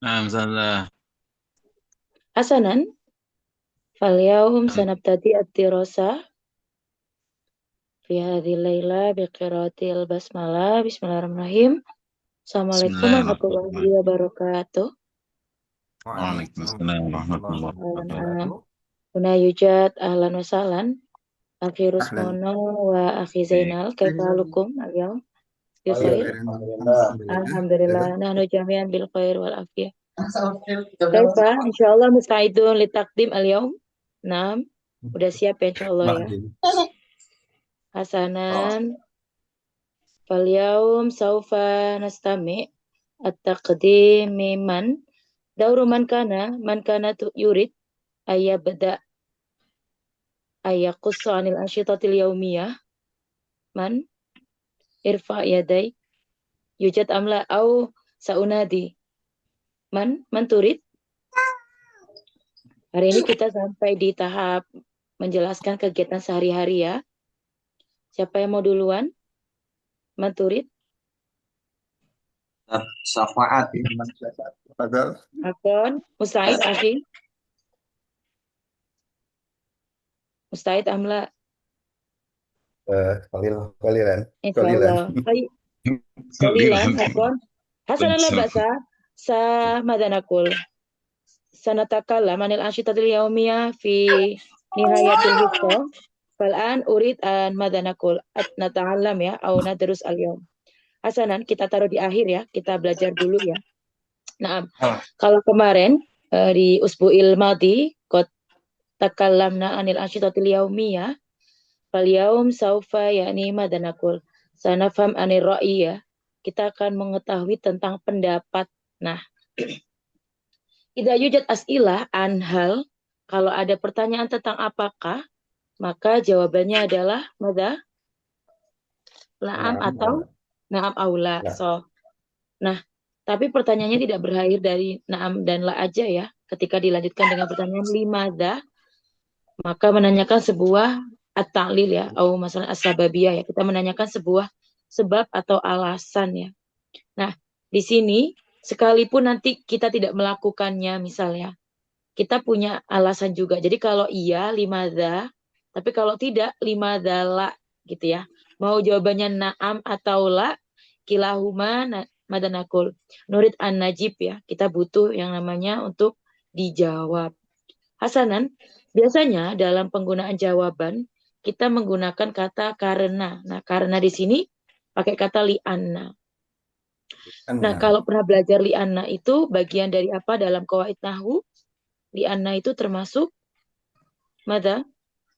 نعم زال. Hasanan, falyawm sanabtadi ad-dirasa fi hadhil laila biqiraatil basmalah. Bismillahirrahmanirrahim. بسم Assalamualaikum الله الرحمن warahmatullahi الرحيم. wabarakatuh. وعليكم Waalaikumsalam السلام ورحمة warahmatullahi الله وبركاته. wabarakatuh. Huna yujad ahlan wa sahlan. Akhi Ahlan. Rusmono wa akhi Baik. Zainal. Kaifa halukum al-yawm? Bi Iya, khair? khairan. Alhamdulillah. Alhamdulillah. Nahnu jami'an bil khair wal afiyah. Kaifa? Insyaallah musta'idun li taqdim al-yawm. Naam. Udah siap ya insyaallah ya. Ba'din. Hasanan. Falyawm saufa nastami' at-taqdim miman. Dauru man kana tu yurid ayyabda ayyaqussa anil ansyitatil yaumiyah. Man irfa yaday yujad amla au saunadi. Man turid. Hari ini kita sampai di tahap menjelaskan kegiatan sehari-hari ya. Siapa yang mau duluan? Man turid. Syafaat. Padahal. Akon, Musaid, akhi. Mustaid amla. Kalilan. Kalilan. Insyaallah. Baik, qalilan قليلا. akon. Hasanan la إن ba'sa. Sa madanakul. Sanatakallam anil ansyitatil yaumiyah fi nihayatil hifdha. Fal'an urid an madanakul. At nata'allam ya. Au nadrus al-yaum. Hasanan, kita taruh di akhir ya. Kita belajar dulu ya. Nah, kalau kemarin di Usbu'il Madi, kot takallamna anil ansyitatil yaumiyah, fal yaum saufa yakni madanakul. Sanafham anir ra'i ya. Kita akan mengetahui tentang pendapat. Nah, idza yujad as'ilah an hal, kalau ada pertanyaan tentang apakah, maka jawabannya adalah mada? Na'am atau na'am aula. So, nah, tapi pertanyaannya tidak berakhir dari na'am dan la aja ya. Ketika dilanjutkan dengan pertanyaan limada, maka menanyakan sebuah at-ta'lil ya, atau masalah as-sababiyah ya. Kita menanyakan sebuah sebab atau alasan ya. Nah, di sini sekalipun nanti kita tidak melakukannya misalnya, kita punya alasan juga. Jadi kalau iya limada, tapi kalau tidak limada la gitu ya. Mau jawabannya na'am atau la, kilahuma madanakul. Nurid an-najib ya. Kita butuh yang namanya untuk dijawab. Hasanan, biasanya dalam penggunaan jawaban kita menggunakan kata karena. Nah, karena di sini pakai kata li'anna. Nah, kalau pernah belajar li'anna itu bagian dari apa dalam qawaid nahwu? Li'anna itu termasuk mada?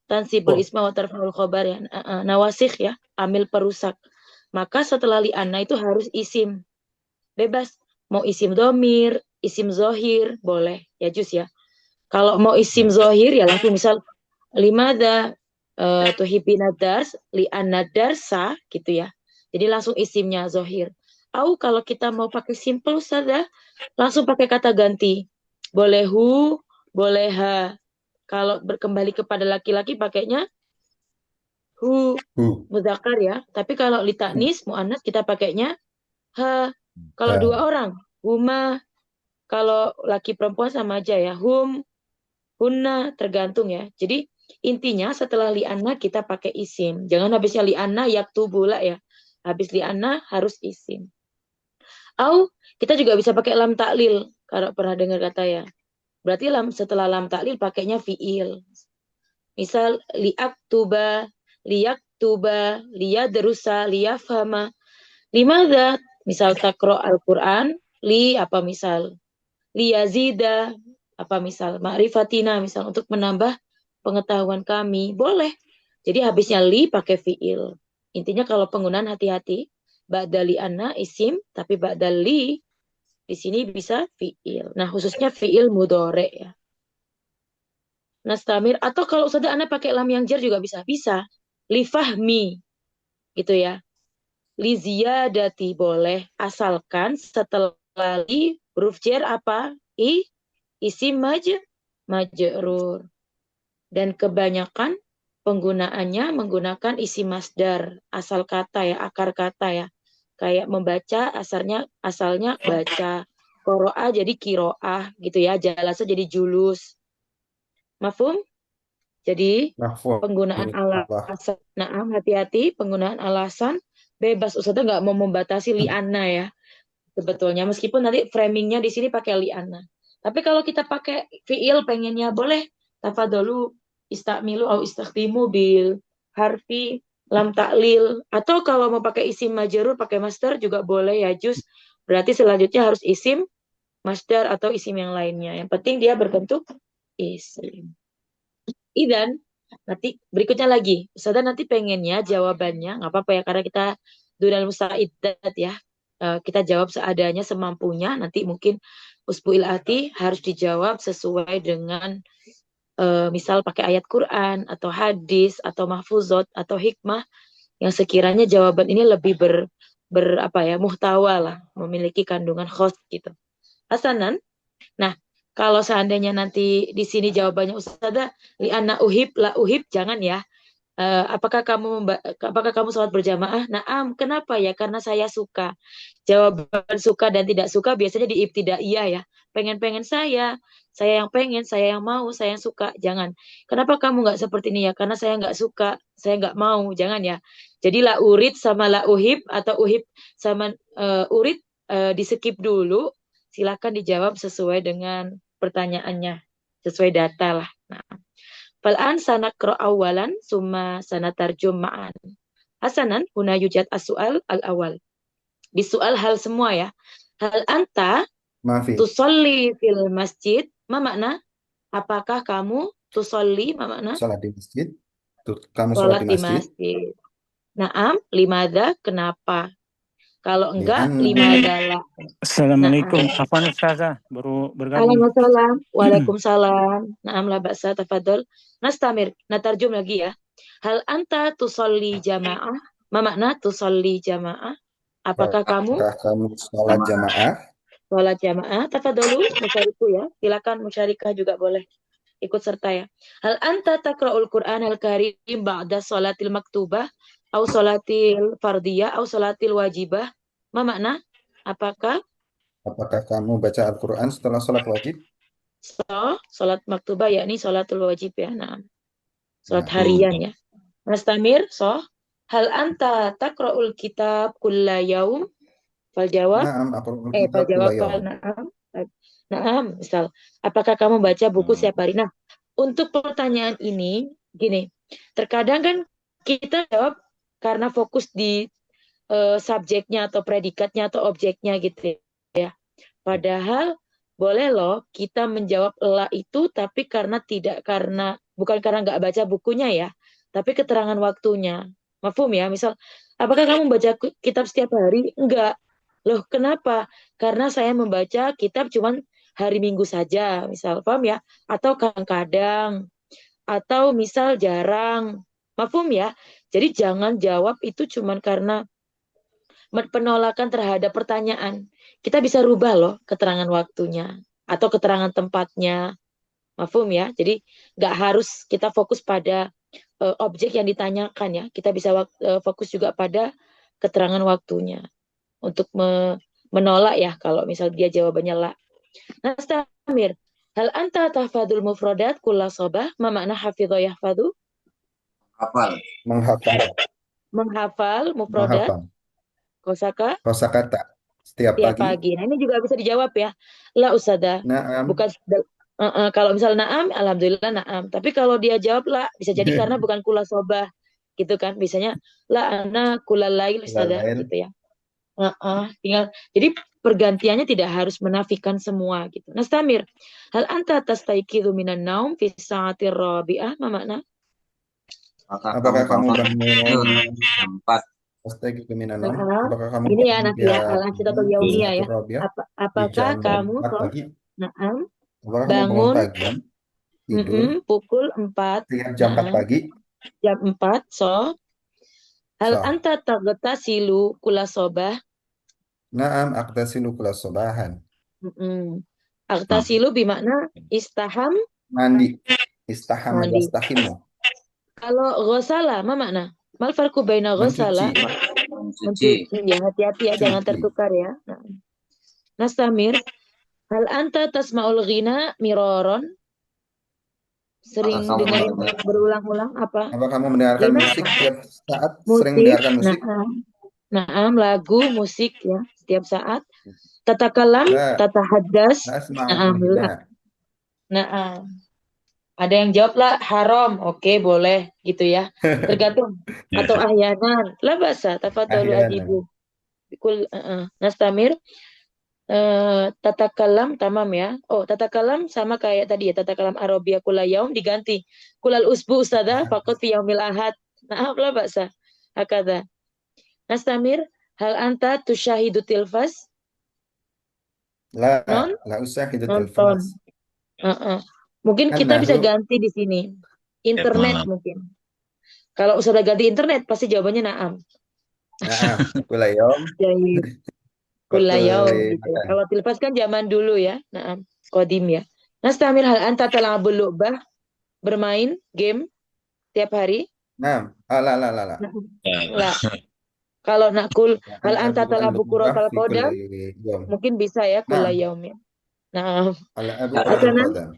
Tansibul isma wa tarfa'ul khobar ya. Nawasikh ya, amil perusak. Maka setelah li'anna itu harus isim. Bebas. Mau isim domir, isim zohir, boleh. Ya jus ya. Kalau mau isim zohir ya langsung misal limada tuhibina dars li'anna darsa gitu ya. Jadi langsung isimnya zohir. Au kalau kita mau pakai simple saja langsung pakai kata ganti. Boleh hu, boleh ha. Kalau berkembali kepada laki-laki pakainya hu mudzakkar ya. Tapi kalau li ta'nis muannas kita pakainya ha. Kalau dua orang huma, kalau laki perempuan sama aja ya. Hum, hunna tergantung ya. Jadi intinya setelah li'anna kita pakai isim. Jangan habisnya li'anna yaktubula ya. Habis li'anna harus isim. Au kita juga bisa pakai lam taklil. Kalau pernah dengar kata ya. Berarti setelah lam taklil pakainya fi'il. Misal liaktuba, liyaktuba, liyadrusa, liyafhama. Limadha? Misal takro Al-Quran, li apa misal? Liyazida, apa misal? Ma'rifatina, misal untuk menambah pengetahuan kami. Boleh. Jadi habisnya li pakai fi'il. Intinya kalau penggunaan hati-hati. Ba'dali anna isim, tapi ba'dali di sini bisa fi'il. Nah khususnya fi'il mudhore ya. Nastamir atau kalau sudah Anda pakai lam yang jar juga bisa. Bisa. Li fahmi gitu ya. Li ziyadati boleh asalkan setelah li huruf jar apa? Isim majrur. Dan kebanyakan penggunaannya menggunakan isim masdar, asal kata ya, akar kata ya. Kayak membaca asalnya baca, Qoro'ah jadi kiro'ah gitu ya. Jalasa jadi julus. Mafhum? Jadi Mahfuz. penggunaan Allah. alasan. Nah, hati-hati penggunaan alasan bebas. Ustazah nggak mau membatasi li'anna ya. Sebetulnya meskipun nanti framingnya di sini pakai li'anna. Tapi kalau kita pakai fi'il pengennya boleh tafadolu istakmilu au istakhdimu bil harfi lam taklil, atau kalau mau pakai isim majrur pakai masdar juga boleh ya juz. Berarti selanjutnya harus isim, masdar atau isim yang lainnya. Yang penting dia berbentuk isim. Idan nanti berikutnya lagi. Ustazah nanti pengennya jawabannya nggak apa-apa ya karena kita dunal mustaidat ya. Kita jawab seadanya semampunya. Nanti mungkin usbu'il ati harus dijawab sesuai dengan misal pakai ayat Quran atau hadis atau mahfuzot atau hikmah yang sekiranya jawaban ini lebih apa ya muhtawa lah, memiliki kandungan khos gitu. Hasanan. Nah, kalau seandainya nanti di sini jawabannya Ustazah li'anna uhib la uhib, jangan ya. Apakah kamu sholat berjamaah? Naam, kenapa ya? Karena saya suka. Jawaban suka dan tidak suka biasanya di ibtidaiyah ya. Pengen-pengen saya yang pengen, saya yang mau, saya yang suka. Jangan. Kenapa kamu nggak seperti ini ya? Karena saya nggak suka, saya nggak mau. Jangan ya. Jadi la urid sama la uhib atau uhib sama urid di skip dulu. Silakan dijawab sesuai dengan pertanyaannya, sesuai data lah. Nah. Fal'an sanakro awalan summa sanatarjum ma'an. Hasanan huna yujad as-su'al al-awal. Di soal hal semua ya. Hal anta Maafi. tusolli fil masjid. Ma makna? Apakah kamu tusolli? Ma makna? Salat di masjid. Kamu sholat Sholat di di masjid. masjid. Naam, limadha, kenapa? Kalau enggak, Li'an. limadha la. Assalamualaikum. Naam. Afwan Ustazah, baru bergabung. Waalaikumsalam. Waalaikumsalam. Naam la ba'sa, tafadhol. Nastamir. Natarjum lagi ya. Hal anta tusolli jamaah? Ma makna tusolli jamaah? Apakah kamu Sholat jamaah? sholat jamaah? Tafadholu musyariku ya. Silakan musyarikah juga boleh ikut serta ya. Hal anta taqra'ul Qur'an al-Karim ba'da sholatil maktubah au sholatil fardiyah au sholatil wajibah? Ma makna? Apakah Apakah kamu baca Al-Quran setelah sholat wajib? sholat maktubah yakni sholatul wajib ya. Nah, sholat Nah. harian ya. Mas Tamir, hal anta taqra'ul kitab kulla yaum? Fal jawab. Naam, aqra'ul Fal kitab jawab kulla fal yaum. na'am. Na'am, misal. Apakah kamu baca buku setiap hari? Nah, untuk pertanyaan ini, gini. Terkadang kan kita jawab karena fokus di subjeknya atau predikatnya atau objeknya gitu ya. Padahal boleh loh kita menjawab la itu tapi bukan karena nggak baca bukunya ya, tapi keterangan waktunya. Mafhum ya? Misal, apakah kamu baca kitab setiap hari? Enggak. Loh, kenapa? Karena saya membaca kitab cuman hari Minggu saja, misal. Paham ya? Atau kadang-kadang. Atau misal jarang. Mafhum ya? Jadi jangan jawab itu cuman karena penolakan terhadap pertanyaan. Kita bisa rubah loh keterangan waktunya atau keterangan tempatnya. Mafhum ya? Jadi nggak harus kita fokus pada objek yang ditanyakan ya. Kita bisa fokus juga pada keterangan waktunya untuk menolak ya kalau misal dia jawabannya la. Nastamir. Hal anta tahfadul mufradat kulla sobah? Ma makna hafidho yahfadu? Hafal. Menghafal. Menghafal mufradat. Kosakata. Setiap pagi. Nah, ini juga bisa dijawab ya. La usada. Naam. Bukan kalau misal na'am, alhamdulillah na'am. Tapi kalau dia jawab la, bisa jadi karena bukan kula sobah. Gitu kan. Biasanya la ana kula lail usada gitu ya. Tinggal jadi pergantiannya tidak harus menafikan semua gitu. Nastamir. Hal anta tastaiqidhu minan naum fi sa'atir rabi'ah? Ma makna? Apakah kamu bangun Empat. Apakah kamu ini ya nanti ya al-ansyidatul yaumiyah ya. Apakah kamu bangun pagi tidur pukul 4 jam 4 pagi? Jam 4 hal anta taghtasilu kulla sobah? Naam, aqtasilu kulla sobahan. Aqtasilu bimakna istaham, mandi. Istaham mandi. yastahimu. Kalau ghasala ma makna? Mal farqu baina ghasala? Mencuci. Ya, hati-hati ya, jangan tertukar ya. Nastamir. Hal anta tasma'ul ghina miraron? Sering Kamu dengerin berulang-ulang apa? Apa kamu mendengarkan Ghina? musik tiap saat? Sering Musik. mendengarkan musik? Naam, lagu, musik ya, setiap saat. Tatakalam, La, tatahaddas. la asma'u Naam, la. al-ghina. Naam. Ada yang jawab lah haram. Oke, boleh gitu ya. Tergantung. Atau ahyanan. La basa, tafadhalu Ahyanan. ajibu. Nastamir. Tatakalam tamam ya. Oh, tatakalam sama kayak tadi ya. Tatakalam Arabia kula yaum diganti. Kulal usbu ustadzah faqat fi yaumil ahad. Maaf lah baksa. Hakada. Nastamir. Hal anta tusyahidu tilfas? La, Non? la usyahidu Nonton. tilfas. Mungkin kita bisa Annahu, ganti di sini. Tiap Internet malam. mungkin. Kalau sudah ganti internet pasti jawabannya naam. na'am, kula yawm, Jadi kulli kulayau gitu ya. makan. Kalau tilfas kan zaman dulu ya. Naam. Kodim ya. Nastamir hal anta talabul lu'bah? Bermain game tiap hari? Na'am, la. Lah, kalau nakul Ya, hal anta al'abu talabu al-lu'bah kuratal fi qadam? kulli yawm. Mungkin bisa ya kula Na'am, yaum ya. Nah, al'abu hasanan al-qadam.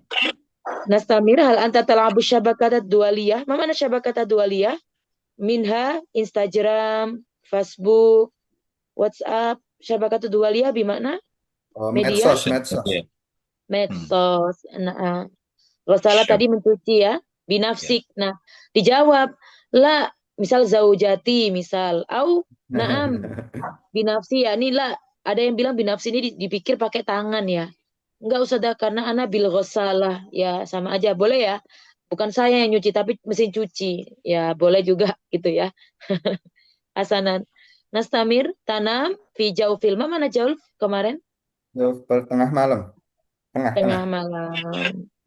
nastamir hal anta talabu syabakatat dualiyah? Ma mana syabakatat dualiyah? Minha Instagram, Facebook, WhatsApp, syabakatat dualiyah bimana? Oh, Media, medsos. medsos. Nah, kalau salah tadi mencuci ya, binafsik. Nah, dijawab la, misal zaujati, misal au naam binafsi ya. Ini lah, ada yang bilang binafsi ini dipikir pakai tangan ya. Enggak usah dah karena ana bil ghasalah ya sama aja boleh ya. Bukan saya yang nyuci tapi mesin cuci. Ya, boleh juga gitu ya. Hasanan. Nastamir tanam fi jaufil. Mana jauf kemarin? Jauh tengah malam. Tengah Tengah. malam.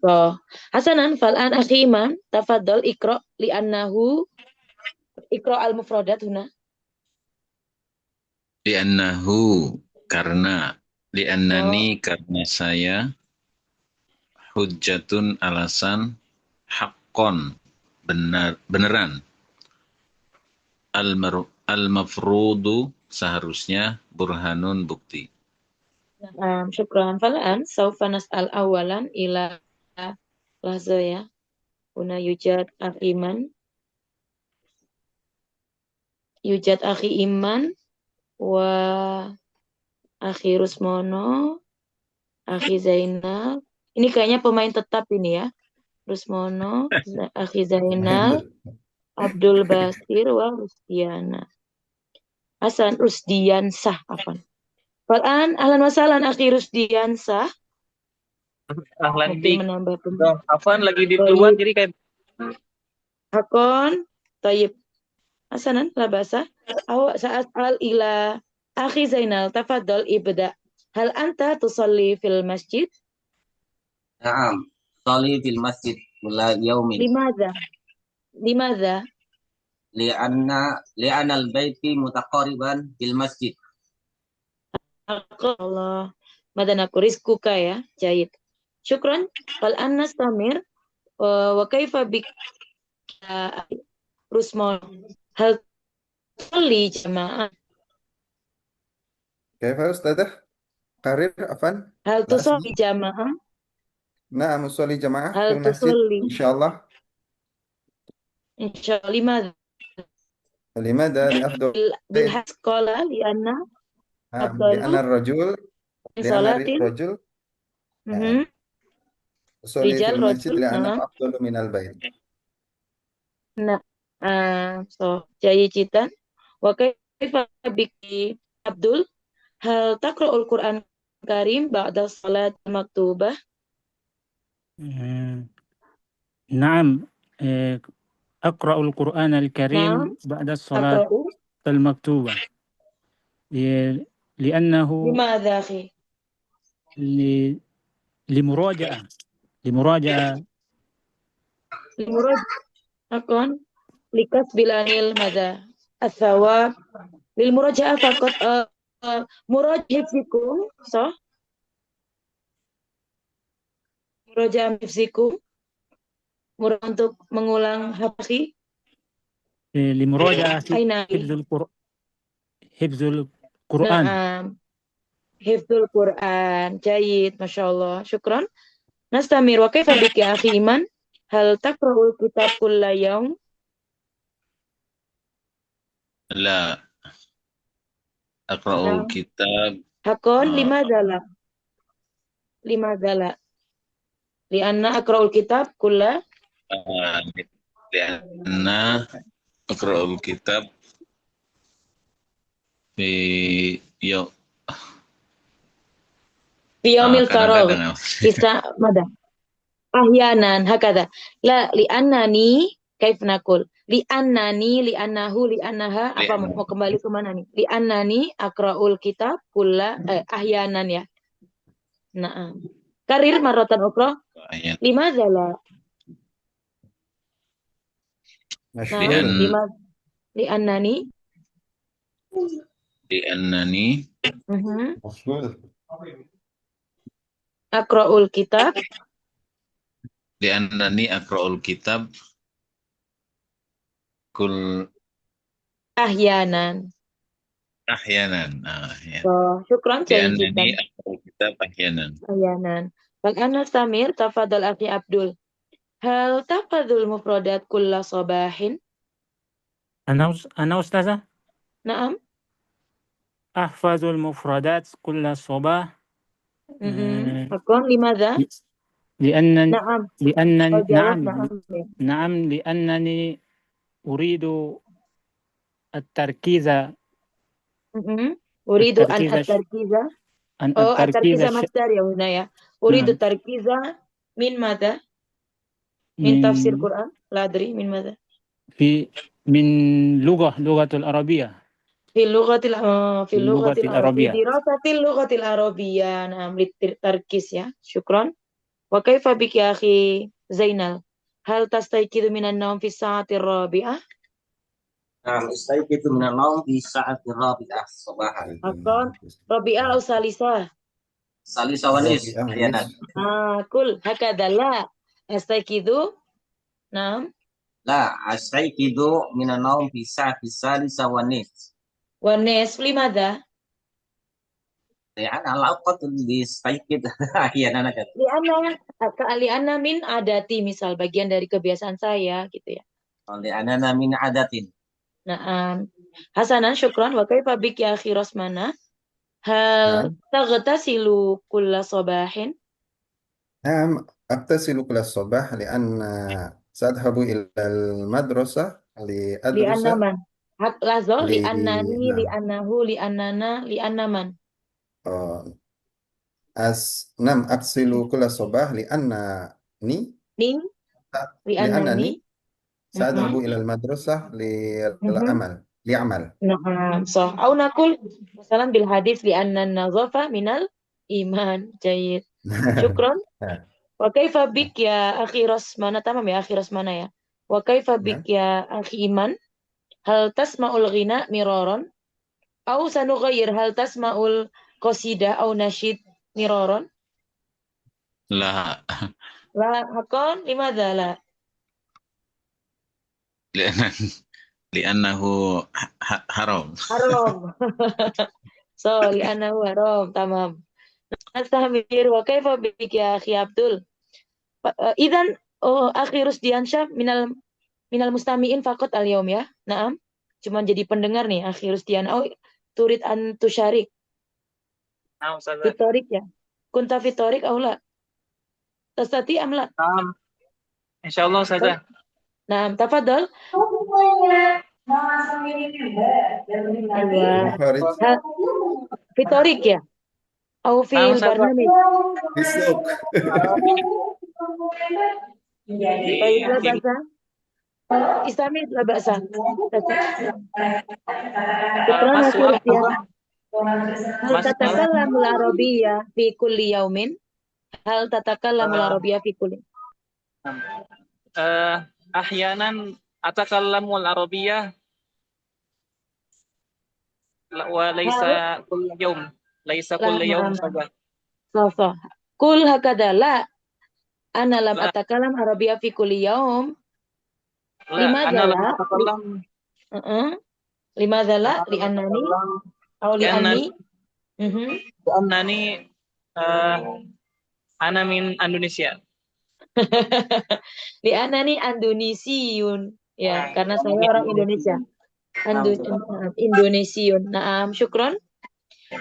So, Hasanan fal'an akhi Iman, tafadhol ikra li'annahu ikra al-mufradat huna. Li'annahu karena li'annani karena saya hujjatun alasan haqqon beneran al-mafrudu seharusnya burhanun bukti. Syukran fal'an saufa nas'al awalan ila lahza ya. Huna yujad akhi Iman. Yujad akhi Iman wa akhi Rusmono, akhi Zainal. Ini kayaknya pemain tetap ini ya. Rusmono, akhi Zainal, Abdul Basir wa Rusdiana. Hasan Rusdiansah apa? Fal'an ahlan wasalan akhi Rusdiansah. Ahlan Mungkin bik. menambah Dong, Afwan lagi di Baik. luar jadi kayak Hakon Tayyib. Hasanan la basa. Awak sa'al ila akhi Zainal tafadhol ibda. Hal anta tusalli fil masjid? نعم صلي في المسجد كل يوم Limadha? Limadha? لأن البيت متقاربا بالمسجد. Allah. Madanaku rizkuka ya. Jahit. Syukran. Fal annas tamir. Wa kaifa bik Rusmon. Hal tusalli jamaah? كيف يا أستاذة؟ قرير عفوا. Hal لا tusalli أسمع. jamaah? نعم أصلي جماعة في Hal المسجد tusalli? إن شاء الله. Insyaallah limadha? لماذا؟ لأفضل Bilhas qala lianna نعم لأن الرجل salatin. نعم أصلي في Rijal المسجد rajul. لأنه Nah. أفضل من البيت. Nah. So jayi citan. Wa kaifa biki Abdul? Hal taqra'ul Qur'an Karim ba'da salat maktubah? نعم أقرأ القرآن نعم الكريم بعد الصلاة Aqra'u. المكتوبة لأنه Limadha akhi? ل- لمراجعة Limurad akon likas bilanil madha athawab lil muraja'ah faqat murajih fikum so muraja'ah fikum untuk mengulang hafzi لمراجعة aina حفظ القرآن na'am hifdzul Quran. Jayid, Masya Allah. Syukran. Nastamir, wa kaifa biki akhi Iman? Hal taqra'ul kitab kulla yaum? La aqra'ul Nah, kitab hakon uh, lima zala. Lianna aqra'ul kitab kulla lianna aqra'ul kitab fi yaum fi yaumil faragh. kadang-kadang Kisa mada. Ahyanan hakada. La li'annani kaif nakul. Li'annahu, li'annaha. Apa mau kembali ke mana nih? Li'annani akra'ul kitab kulla ahyanan ya. Nah. Karir marratan ukra. ayat Lima zala. Nah, مشغول li'annani. li'annani مشغول Akra'ul kitab li'annani aqra'ul kitab kul ahyanan. ahyanan. Ya. So, syukran jayyid Li'annani jiddan. aqra'ul kitab ahyanan. Ahyanan. Bagaimana Samir, tafadhal akhi Abdul. Hal tafadhul mufradat kulla sabahin? أنا أستاذة Naam. أحفظ المفردات كل صباح Hakon limadha? لأن Naam. لأن Oh, jawab نعم naam. Ya. نعم لأنني أريد التركيز Uridu an التركيز at-tarkiza. أن Oh, التركيز at-tarkiza masdar ya huna ya. Uridu نعم tarkiza min madha? Min tafsir من Quran? La adri min madha? من لغة العربية Fil lughatil fil اللغة lughatil arab fi العربية dirasatil lughatil arabiyyah. Naam, tarkis ya. Syukran. Wa kaifa biki akhi Zainal? Hal tastayqidu minan naum fi sa'atir rabi'ah? Nah, istaiqitu minan naum fi sa'ati rabi'ah sabahan. Hakon rabi'ah au salisah? Salisa wa nis, رابعة ahyanan. ونصف Kul hakadha la astayqidu. Naam. La, astaiqidu minan naum fi sa'ati salisa wa nis. Wa nisf limadha? Yani al-awqat istaiqid ahyanan kan. Li'anna min adati, misal bagian dari kebiasaan saya gitu ya. Oleh anana min adatin. Nah, Hasanan, syukran. Wa kaifa biki akhi Rosmana? Hal نعم taghtasilu kulla sabahin? نعم أغتسل كل الصباح لأن سأذهب إلى المدرسة لأدرس Li'anna man? Hak lazo li'annani, نعم li'annahu, li'annana, li'anna man? آه، نعم أغسل كل صباح لأنني Ning, li'annani. لأنني سأذهب إلى المدرسة لأعمل Nah, so, au nakul masalan bil hadis li'anna nazafa minal iman. Jayid. Syukran. Wa kaifa bik ya akhi Rosmana? Tamam ya akhi Rosmana ya. Wa kaifa bik نعم ya akhi Iman? Hal tasma'ul ghina miraron? Au sanughayyir, hal tasma'ul qasidah au nasyid miraron? La La hakon limadha la? li'annahu haram. Haram. So, li'annahu haram. Tamam. Nastahmir wa kaifa bik ya akhi Abdul? Idan akhi Rusdiansyah minal mustami'in faqat al-yaum ya. Naam. Cuma jadi pendengar nih akhi Rusdian. Oh, turid an tusyarik. Nah, Ustazah. Fitorik ya. Kunta fitorik au la? Tastati am la? Nah, insyaallah Ustazah. Naam, tafadhal. Aywa. خارج Fitorik ya. Au Nah, fil Ustazah. barnamij. في السوق Baik, la ba'sa. Istamid la ba'sa. Syukran Mas akhi maaf, Rusdian. Hal Mas maaf. tatakallamul arabiyyah fi kulli yaumin? Hal tatakallamul arabiyyah fi kulli? Ahyanan atakallamu al-arabiyyah wa Hal laysa kull yawm. Laysa kull yawm Ustazah. so. Kul hakada la. Ana lam La, atakallam arabiyyah fi kulli yaum. la, Limadha ana lam la? atakallam Limadha la? Li'annani? Au li'anni? Annani ana min Indonesia. Li'anani Indonesiun. Ya, karena saya Ini orang Indonesia. Indonesia. Indonesiun. Naam, syukron.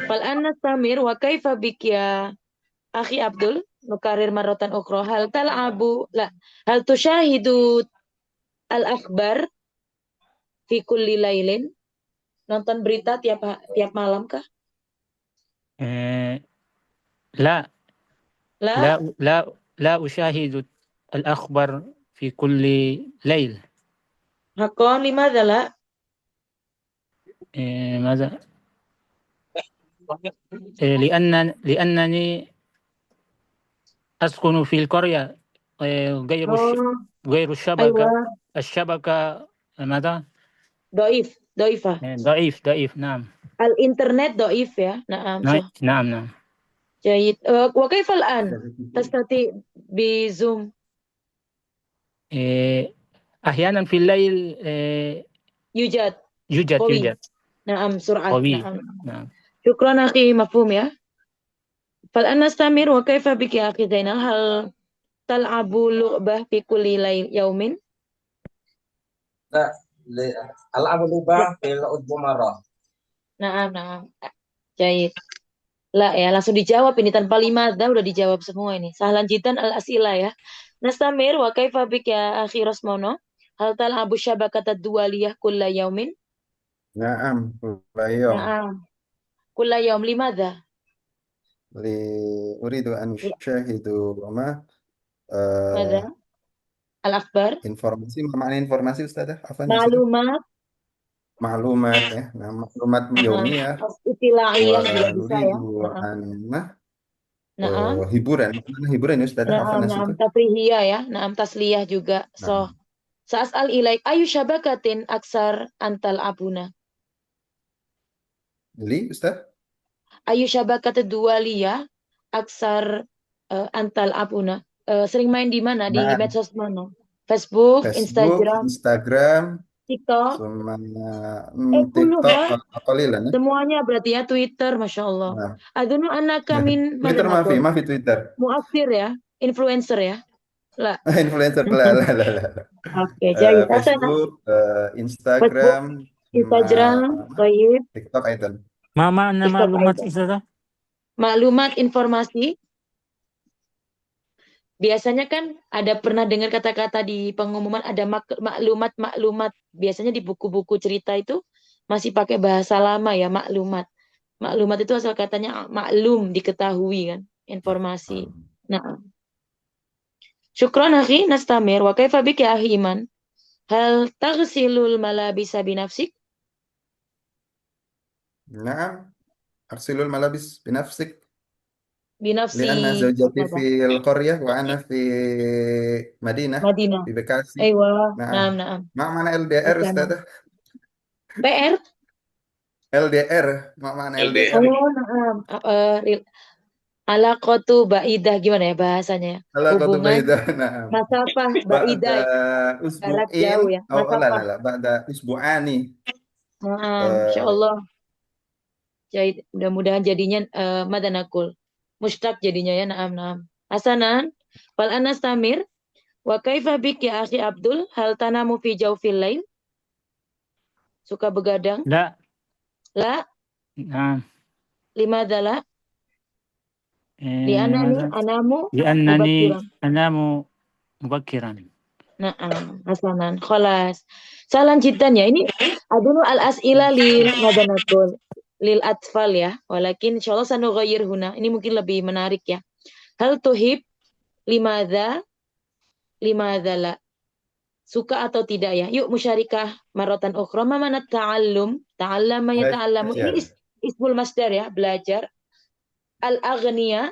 Fal anna Samir wa kaifa bik ya akhi Abdul? Nukarir marratan ukhra. Hal tal'abu la hal tushahidu al-akhbar fi kulli lailin? Nonton berita tiap malam kah? لا La, لا لا لا أشاهد الأخبار في كل ليل. hakon limadha la? ماذا؟ لأنني أسكن في القرية، غير غير Aywa, الشبكة ماذا؟ doifah. ضعيف نعم. Al-internet doif ya. Naam, so. نعم. Jayid. Wa kaifa al-an? Tastati bi Zoom. أحيانا في الليل Yujad. يوجد قوي. Naam, sur'at. قوي. Naam. Syukran akhi, mafhum ya. Fal an nastamir wa kaifa biki akhi Zainal hal tal'abu lu'bah fi kulli yaumin? Al'abu lubah fil usbu marrah. Naam. Jayid. Lah ya, langsung dijawab ini tanpa limadha udah dijawab semua ini. Sahlan jidan al-asila ya. Nastamir wa kaifa bik ya akhi Rosmono? Hal tal'abu syabakata dualiyah kulla yaumin? نعم كل يوم Naam. Kulla yaum limadha? أريد أن أشاهد Madha? Al-akhbar? informasi. ما معنى informasi Ustazah? Apa nih Ustazah? Maklumat? Maklumat ya. Nah, maklumat yaumiyah. Itila'iyah juga bisa ya. Uridu an Naam. hiburan. Mana hiburan ya Ustazah? Apa nasi Naam. itu? Tafrihiyah ya. Naam tasliyah juga. So, Nah, sa'as'al ilaik ayu syabakatin aksar antal abuna? Li Ustaz? Ayu syabakatin dualiyah aksar antal abuna? Sering main di mana? Di Nah, medsos mana? Facebook, Facebook, Instagram, TikTok. sama Kulluha. TikTok, qalilan ya. Semuanya berarti ya, Twitter, Masya Allah. Nah, Adunu anaka min Twitter madanakum. mafi Twitter. Mu'assir ya, influencer ya. Lah. Influencer lah. Oke, jadi Facebook, Instagram, baik. TikTok item. ما معنى TikTok معلومات item. أستاذة؟ Maklumat informasi. Biasanya kan ada pernah dengar kata-kata di pengumuman ada maklumat. Biasanya di buku-buku cerita itu masih pakai bahasa lama ya, maklumat. Maklumat itu asal katanya maklum, diketahui kan, informasi. Nah, syukran akhi, nastamir. Wa kaifa bik ya akhi Iman? Hal taghsilul malabisa binafsik? نعم أغسل الملابس بنفسك Binafsi. لأن زوجتي في القرية وأنا في مدينة Madinah. في بكاسي. Aywa. نعم. Naam. ما معنى LDR Betul. أستاذة؟ PR? LDR ما معنى LDR؟ Oh, naam. Alaqatu ba'idah gimana ya bahasanya ya? علاقة Hubungan بعيدة. نعم. masafah بعد ba'idah, jarak jauh أسبوعين ya, أو لا masafah. لا بعد أسبوعان Insyaallah. Jadi mudah-mudahan jadinya madanakul. Mushtaq jadinya ya, naam. Hasanan, fal anas tamir wa kaifa bik ya akhi Abdul? Hal tanamu fi jawfil lail? Suka begadang? لا. La, نعم. limadha la? Li'anani anamu لأنني mubakkiran. أنام مبكرا. Naam, hasanan, khalas. Salam jiddan ya. Ini adunu al-as'ila lil madanakul, lil atfal ya. Walakin insyaallah sanughayyir huna. Ini mungkin lebih menarik ya. Hal tuhib limadha la? Suka atau tidak ya? Yuk musyarikah maratan ukhra. Ma mana ta'allum? Ta'allama ya ta'allamu. Ini ismul masdar ya, belajar. Al-aghniyatu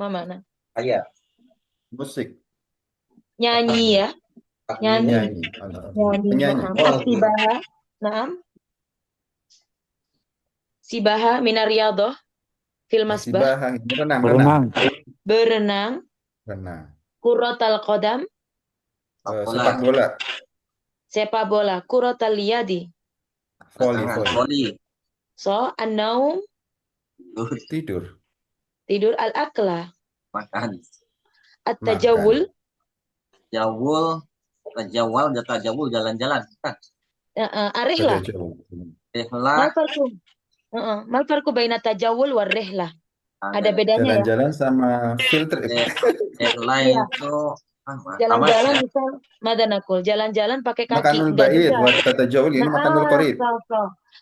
ma mana? Ayat. musik. Nyanyi ya. Nyanyi. Penyanyi. Naam. Sibaha. Naam. Sibaha minar riyadhah fil masbah. Sibaha, Berenang. Kuratal qadam. Sepak bola. Kuratal yadi. Voli. So, an-naum, Tidur. tidur, al-akla, makan. at-tajawul, Jawul, tajawal, tajawul jalan-jalan. Kan? ar-rihlah. Tajawul. Rihlah, Mal farqu baina tajawul war rihlah. Ada bedanya ya. Jalan-jalan sama field trip. rihlah Iya. itu sama Jalan-jalan ya. misal madanakul, jalan-jalan pakai kaki, Makanul enggak ba'id juga. wa tatajawul ini makanul qarib.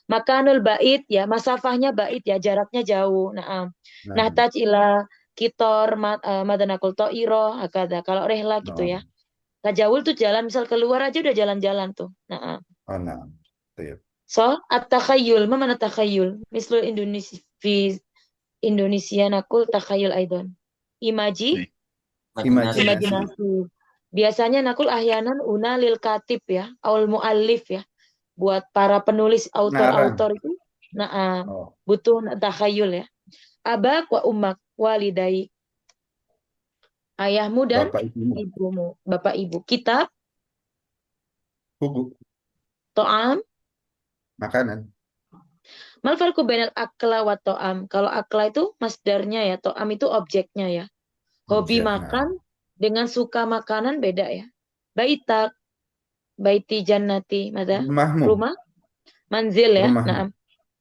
Makanul bait ya, masafahnya bait ya, jaraknya jauh. Nah, Nahtaj ila kitor madanakul to'iro akada. Kalau rehla gitu ya. Tajawul tuh jalan misal keluar aja udah jalan-jalan tuh. nah. Tuyuk. So, at-takhayyul, ma mana takhayyul? Misal Indonesia fi Indonesia nakul takhayyul aidon. Imajinasi. Biasanya nakul ahyanan una lil katib ya, aul muallif ya. Buat para penulis autor-autor itu butuh takhayul ya. Abak wa ummak walidai. Ayahmu dan ibumu, bapak ibu. Kitab, buku, to'am, makanan. mal farqu bainal akla wa to'am. Kalau akla itu masdarnya ya, to'am itu objeknya ya. Hobi makan dengan suka makanan beda ya. Baitak, baiti jannati, mada? Rumah, manzil ya. Naam.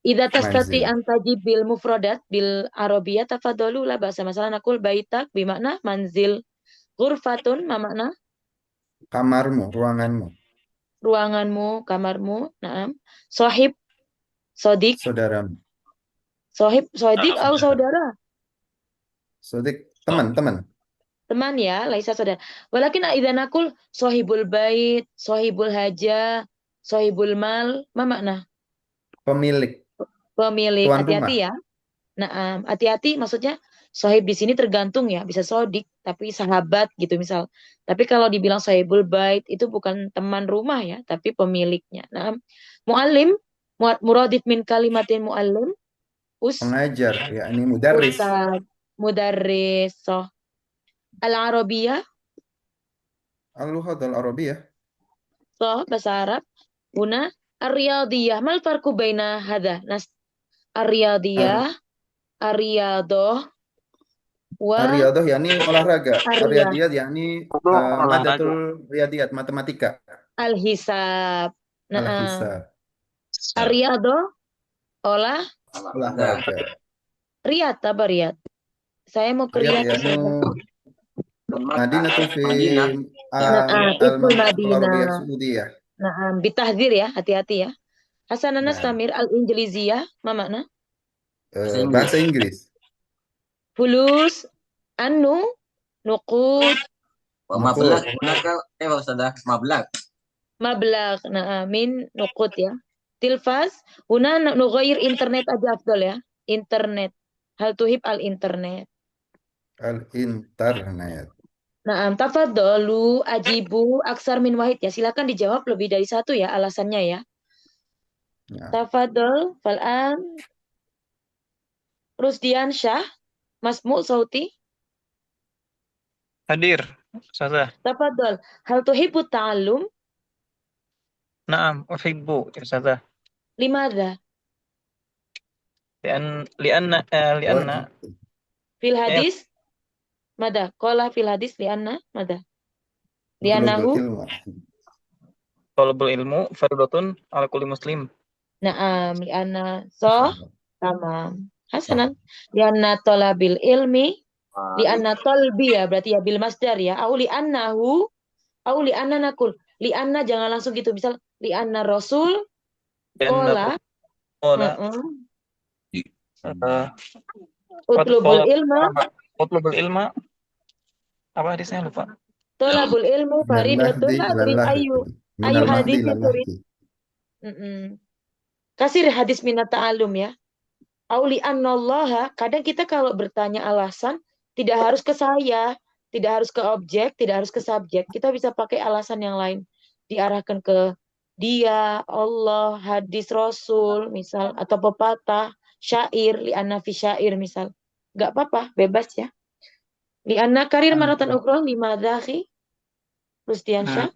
Idza tastati an tajib bil mufradat bil arabiyah tafadalu la bahasa masalah nakul baitak bimakna manzil. Ghurfatun ma makna kamarmu, ruanganmu. Ruanganmu, kamarmu. Naam. Sohib, sodik. Saudaramu. Sohib, sodik atau saudara? Sodik, teman. Teman ya, laisa saudara. Walakin idza nakul sohibul bait, sohibul haja, sohibul mal, ma makna? Pemilik. Pemilik. Tuan Hati-hati ya. Nah, hati-hati maksudnya sohib di sini tergantung ya, bisa sodik tapi sahabat gitu misal. Tapi kalau dibilang sohibul bait itu bukan teman rumah ya, tapi pemiliknya. Nah, muallim, muradif min kalimatin muallim, pengajar, yakni mudarris. Ustaz, mudarris. So, al-arabiyah, al-lughah al-arabiyah. So, bahasa Arab. Huna ar-riyadiyah. Mal farqu baina hadha? Ar-riyadiyah, ar-riyadah, Ar-riyadah yakni olahraga. Ar-riyadiyat yakni olahraga. madatul riyadiyat, matematika. Al-hisab. Al-hisab. Ar-riyadah olahraga. Riyad apa Riyad? Saya mau ke Riyad. Madinatul fi al-Arabiyah Saudiyah. Nah, bitahdzir ya, hati-hati ya. Hasan Nastamir al-Injiliziyah, ma makna? Bahasa Inggris. Fulus, nuqud, mablagh. Ustazah, mablagh. Mablagh, min nuqud ya. Tilfaz, huna nughayir internet aja afdal ya. Internet. Hal tuhib al-internet. Al-internet. Nah, tafadhalu ajibu aksar min wahid ya. Silakan dijawab lebih dari satu ya alasannya ya. Tafadhal fal'an Rusdian Syah Masmu' sauti Hadir, Ustazah. Tafadhal hal tuhibbu ta'allum? Naam, uhibbu, Ustazah. Limadha? Lianna fil hadis mada? Qala fil hadis lianna mada? Liannahu talabul ilmu fardhatun ala kulli muslim. Naam, lianna tamam. Hasanan. Lianna talabil ilmi lianna talbi ya berarti ya bil masdar ya. Au liannahu au lianna nakul. Lianna jangan langsung gitu. Misal lianna rasul qala utlubul ilma apa hadisnya lupa. Talabul ilmu faridatun ayu hadis turid. Kasir hadis minat ta'alum ya. Auli annallaha, kadang kita kalau bertanya alasan tidak harus ke saya, tidak harus ke objek, tidak harus ke subjek. Kita bisa pakai alasan yang lain. Diarahkan ke dia, Allah, hadis Rasul misal atau pepatah, syair, li'anna fi syair misal. Enggak apa-apa, bebas ya. Li'anna karir maratan ukhra limadha akhi? Rusdiansyah.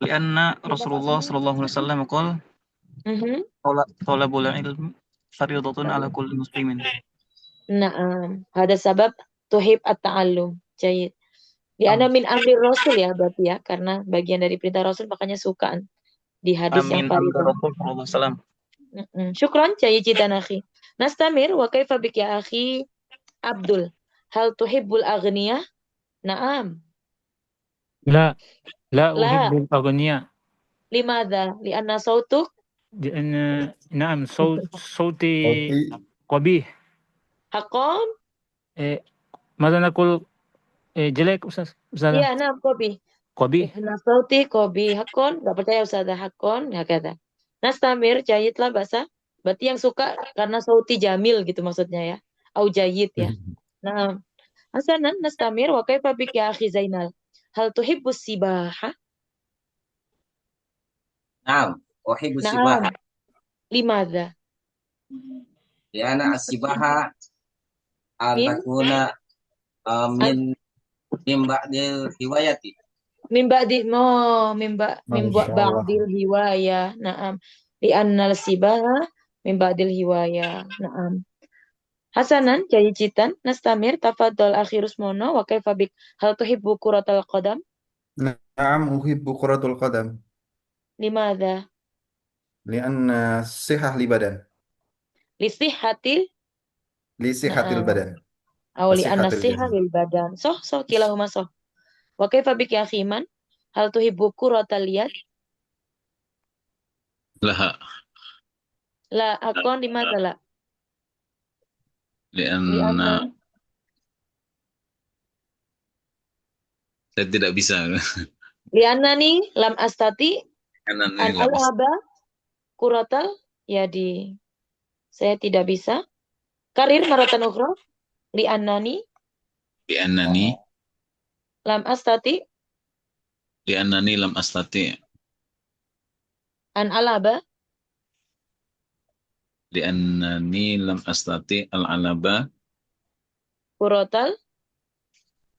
Li'anna Rasulullah sallallahu alaihi wasallam qala talabul ilm fardhatun ala kulli muslimin. Naam. Hada sabab tuhib at-ta'allum. Jayid. Li'anna min amri Rasul ya berarti ya. Karena bagian dari perintah Rasul makanya suka di hadis yang Amin amri fardhu. Rasul sallallahu alaihi wasallam. Syukran, jayid jiddan akhi. Nastamir wa kaifa bik ya akhi Abdul. Hal tuhibbul aghniyah? Naam. لا لا La. أحب الأغنياء Limadha? Li'anna sautuk? لأن نعم صوتي Sauti قبيح. Hakon? ماذا نقول jelek Ustaz? Iya, naam, kobi. قبيح. Li'anna sauti kobi. Hakon? Gak percaya Ustazah. Hakon? Ya kata. Nastamir, jayid lah bahasa. Berarti yang suka karena sauti jamil gitu maksudnya ya. Au jayid ya. Nah, hasanan nastamir wa kaifa bik ya akhi Zainal. Hal tuhibbus sibaha? Naam, uhibbu Naam. sibaha. Limadha? Li'anna as-sibaha an Min? takuna min ba'dil hiwayati. Min ba'di min Masya Allah. ba'dil hiwaya. Naam. Li'annal sibaha min ba'dil hiwaya. Naam. Hasanan jayijitan nastamir tafadhol akhirus mono wa kaifa bik hal tuhibbu kuratal qadam? نعم أحب كرة القدم Limadha? لأن صحة لبدن Lisihhatil لصحة naam. البدن Aw وصحة li'anna siha الجسم lil badan. Soh kilahuma soh. Wa kaifa bik ya akhiman? Hal tuhibbu kuratal yad? لها La akon limadha la? لأن Li'anna saya tidak bisa. li'annani lam astati Karena an ini lepas. al'aba kuratal yadi. Saya tidak bisa. Karir maratan ukhra. Li'annani لأنني lam astati لم أستطيع an al'aba لأنني لم أستطيع العلبة kuratal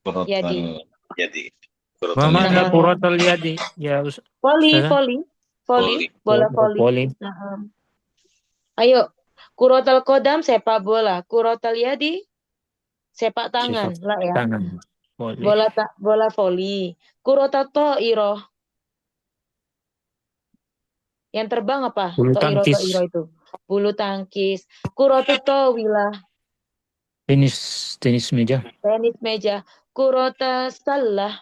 كرة yadi. اليد. كرة ما معنى Naam. كرة اليد يا Voli, Ustazah? voli, voli, bola voli. Voli. Naam. Ayo, kuratal kodam sepak bola, kuratal yadi sepak tangan lah ya. Tangan. Voli. Bola voli. Kuratal to'iro. Yang terbang apa? Bulu To'iro tangkis. itu. Bulu tangkis. Kuratu towilah. Tenis meja. Tenis meja. Kurata salah.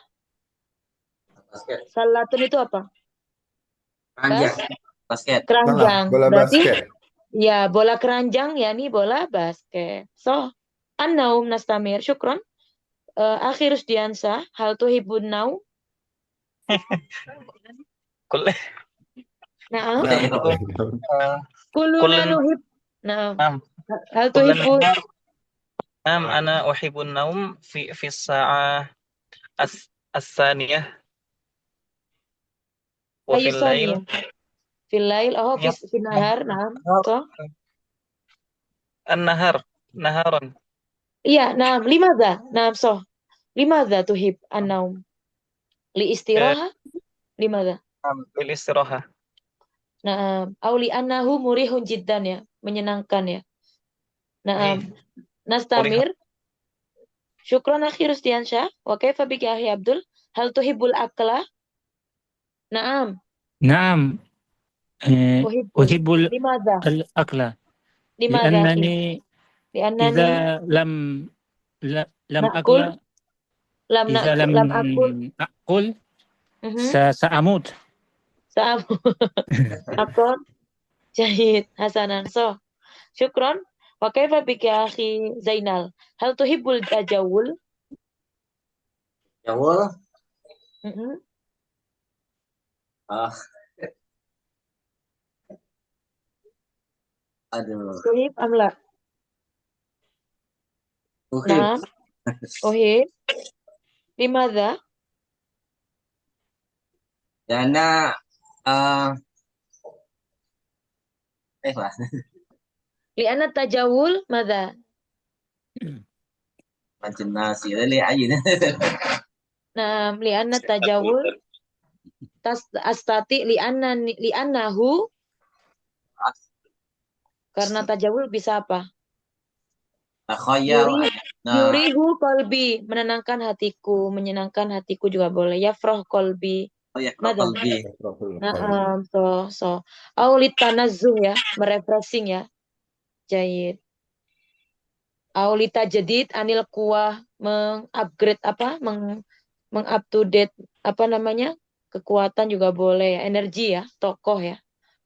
Basket. Salatun itu apa? Keranjang. Basket. Keranjang. bola Berarti basket. ya bola keranjang ya nih bola basket. So, an-naum nastamir. Syukron. Akhirus diansa. Hal tuhibun naum. Kulleh. Naam. Kullun Kuluna nuhib. Naam. Naam. Hal Kullun tuhibun. Naam, ana uhibbun naum fi as-sa'ah as-saniyah wa fil lail. Fil lail. Oh, Yap. fil nahar. Naam. So. An-nahar, naharan. Iya, naam. Limadha? Naam, so. Limadha tuhib an-naum? Li istiraha? Limadha? Bil istiraha. Naam. Au li annahu murihun jiddan ya. Menyenangkan ya. Naam. Nastamir. Syukran akhi Rustiansyah. Wa kaifa bika akhi Abdul? Hal tuhibbul akla? Naam. نعم أحب Limadha? الأكل Limadha akhi? لأنني Liannani إذا لم na'kul? أكل Lam إذا na'kul. لم Lam akul. أكل سأموت. Sa'am. Akon. Jahid. Hasanan. So. Syukron. Wa kaifa bika akhi Zainal? Hal tuhibbul tajawul? Jawul. Aduh. Tuhib amla? Uhib. Naam. Uhib. Limadha? Dana Li'anna tajawul madha? macam nasi tadi aja. Naam. Li'anna tajawul astati li'annahu Karena tajawul bisa apa? Takhayyal Yuri, anna yurihu kolbi, menenangkan hatiku, menyenangkan hatiku juga boleh. Yafroh kolbi. yaqra Mada? qalbi. Yafrahul qalbi. Naam, so. Aulit tanazzuh ya, merefreshing ya. Jayid. Aulita jadid anil kuah, mengupgrade apa? Meng-up to date apa namanya? Kekuatan juga boleh ya, energi ya, tokoh ya.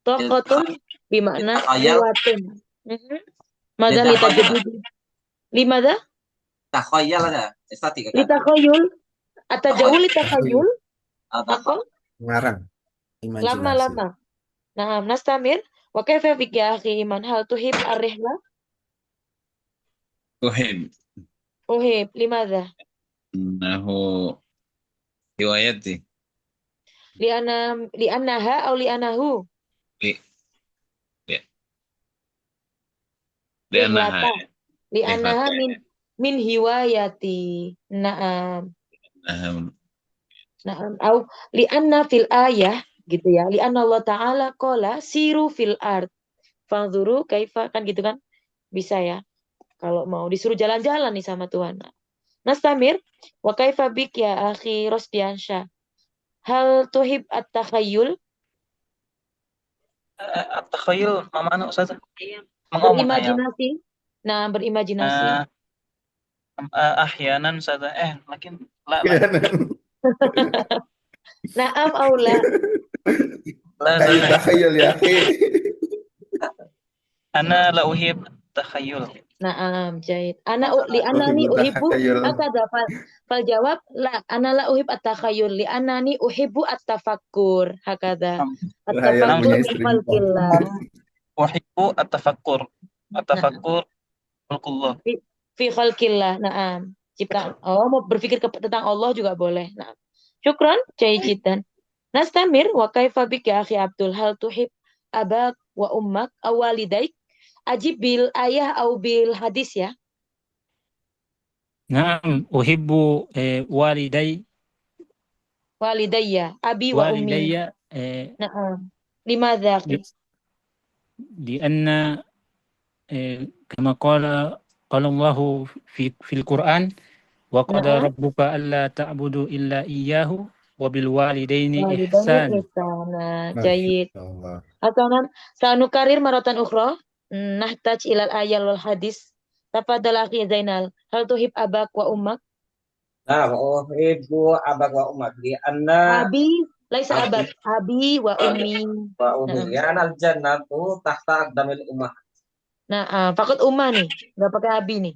Tokohtun bimakna Takhayyal kuwatun. Mada lita Litakhayyal jadid. Limada? takhayyal ada estatika kan? Litakhayul. Atajawul Takhayul. litakhayul. Atau Apa? Ngarang. Imajinasi. Lama-lama. Nah, nastamir. Wa kaifa bik ya akhi Iman? Hal tuhib ar-rihla? Uhib. Uhib. Limadha? Nahu riwayati. Li'annaha au li'anahu? Li, li, li'annaha. Rihlata. Li'annaha Rihlata. min hiwayati. Naam. Naam. Naam. Au li'anna fil ayah. Gitu ya. Li'anna Allah Ta'ala qala siru fil ard. Fanzuru kaifa. Kan gitu kan? Bisa ya. Kalau mau disuruh jalan-jalan nih sama Tuhan. Nastamir. Wa kaifa bik ya akhi Rosdiansyah. Hal tuhib at-takhayyul? At-takhayyul ma mana Ustaz? Mengomong hayal. Berimajinasi. Nah, berimajinasi. Ahyanan Ustaz. Lakin la Naam aula. la Ayo takhayul ya akhi. ana la uhib takhayyul. Naam, jahit. Li anani Uhibbu uhibbu takhayul. akada fal jawab la ana la uhib at-takhayyul li anani uhibbu at-tafakkur hakada. Hayal At-tafakkur punya min istri. khalqillah. Uhibbu at-tafakkur. At-tafakkur khalqullah. Fi khalqillah. Naam. Ciptaan. Oh, mau berpikir tentang Allah juga boleh. Naam. Syukran, jayyidan. Nastamir wa kaifa bik ya akhi Abdul hal tuhib abak wa ummak aw walidaik? Ajib bil ayah au bil hadis ya. نعم أحب والدي Walidayya, abi wa ummi. والدي Naam. Limadha akhi? لأن كما قال الله في القرآن وقضى Naam. ربك ألا تعبدوا إلا إياه وبالوالدين Walidaini إحسان. ihsana. Masya Jayid. Allah. Hasanan. Sanukarir maratan ukhra. Nahtaj ilal ayal wal hadis. Tafadhal akhi Zainal. Hal tuhib abak wa ummak? Nah, uhibbu abak wa ummak li anna Abi. Laisa abi abak. Abi wa ummi. wa ummi Naam. li anna al-jannatu tahta aqdamil ummah. Nah, fakut umma nih. Nggak pakai abi nih.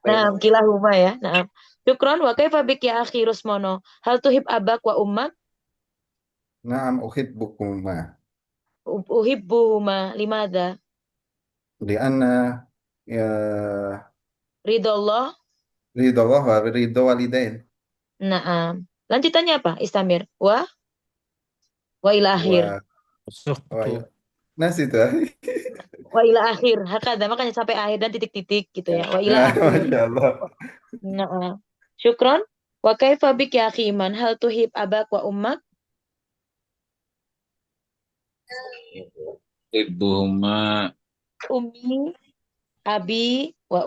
Nah, kilahuma ya. Nah, syukron wa kaifa bik ya akhi Rusmono. Hal tuhib abak wa ummak? Naam uhibbukuma. Uhibbuhuma limadha? Lianna ya Ridallah. ridho Allah wa ridho walidain. Naam. Lanjutannya apa? Istamir. Wa ila akhir. Wa nasi itu. Wa ila akhir. Hakada makanya sampai akhir dan titik-titik gitu ya. Wa ila Ya, akhir. Masya Allah. Naam. Syukron. Wa kaifa bik ya akhi Iman. Hal tuhib abak wa ummak? Ibuhuma Ummi, abi wa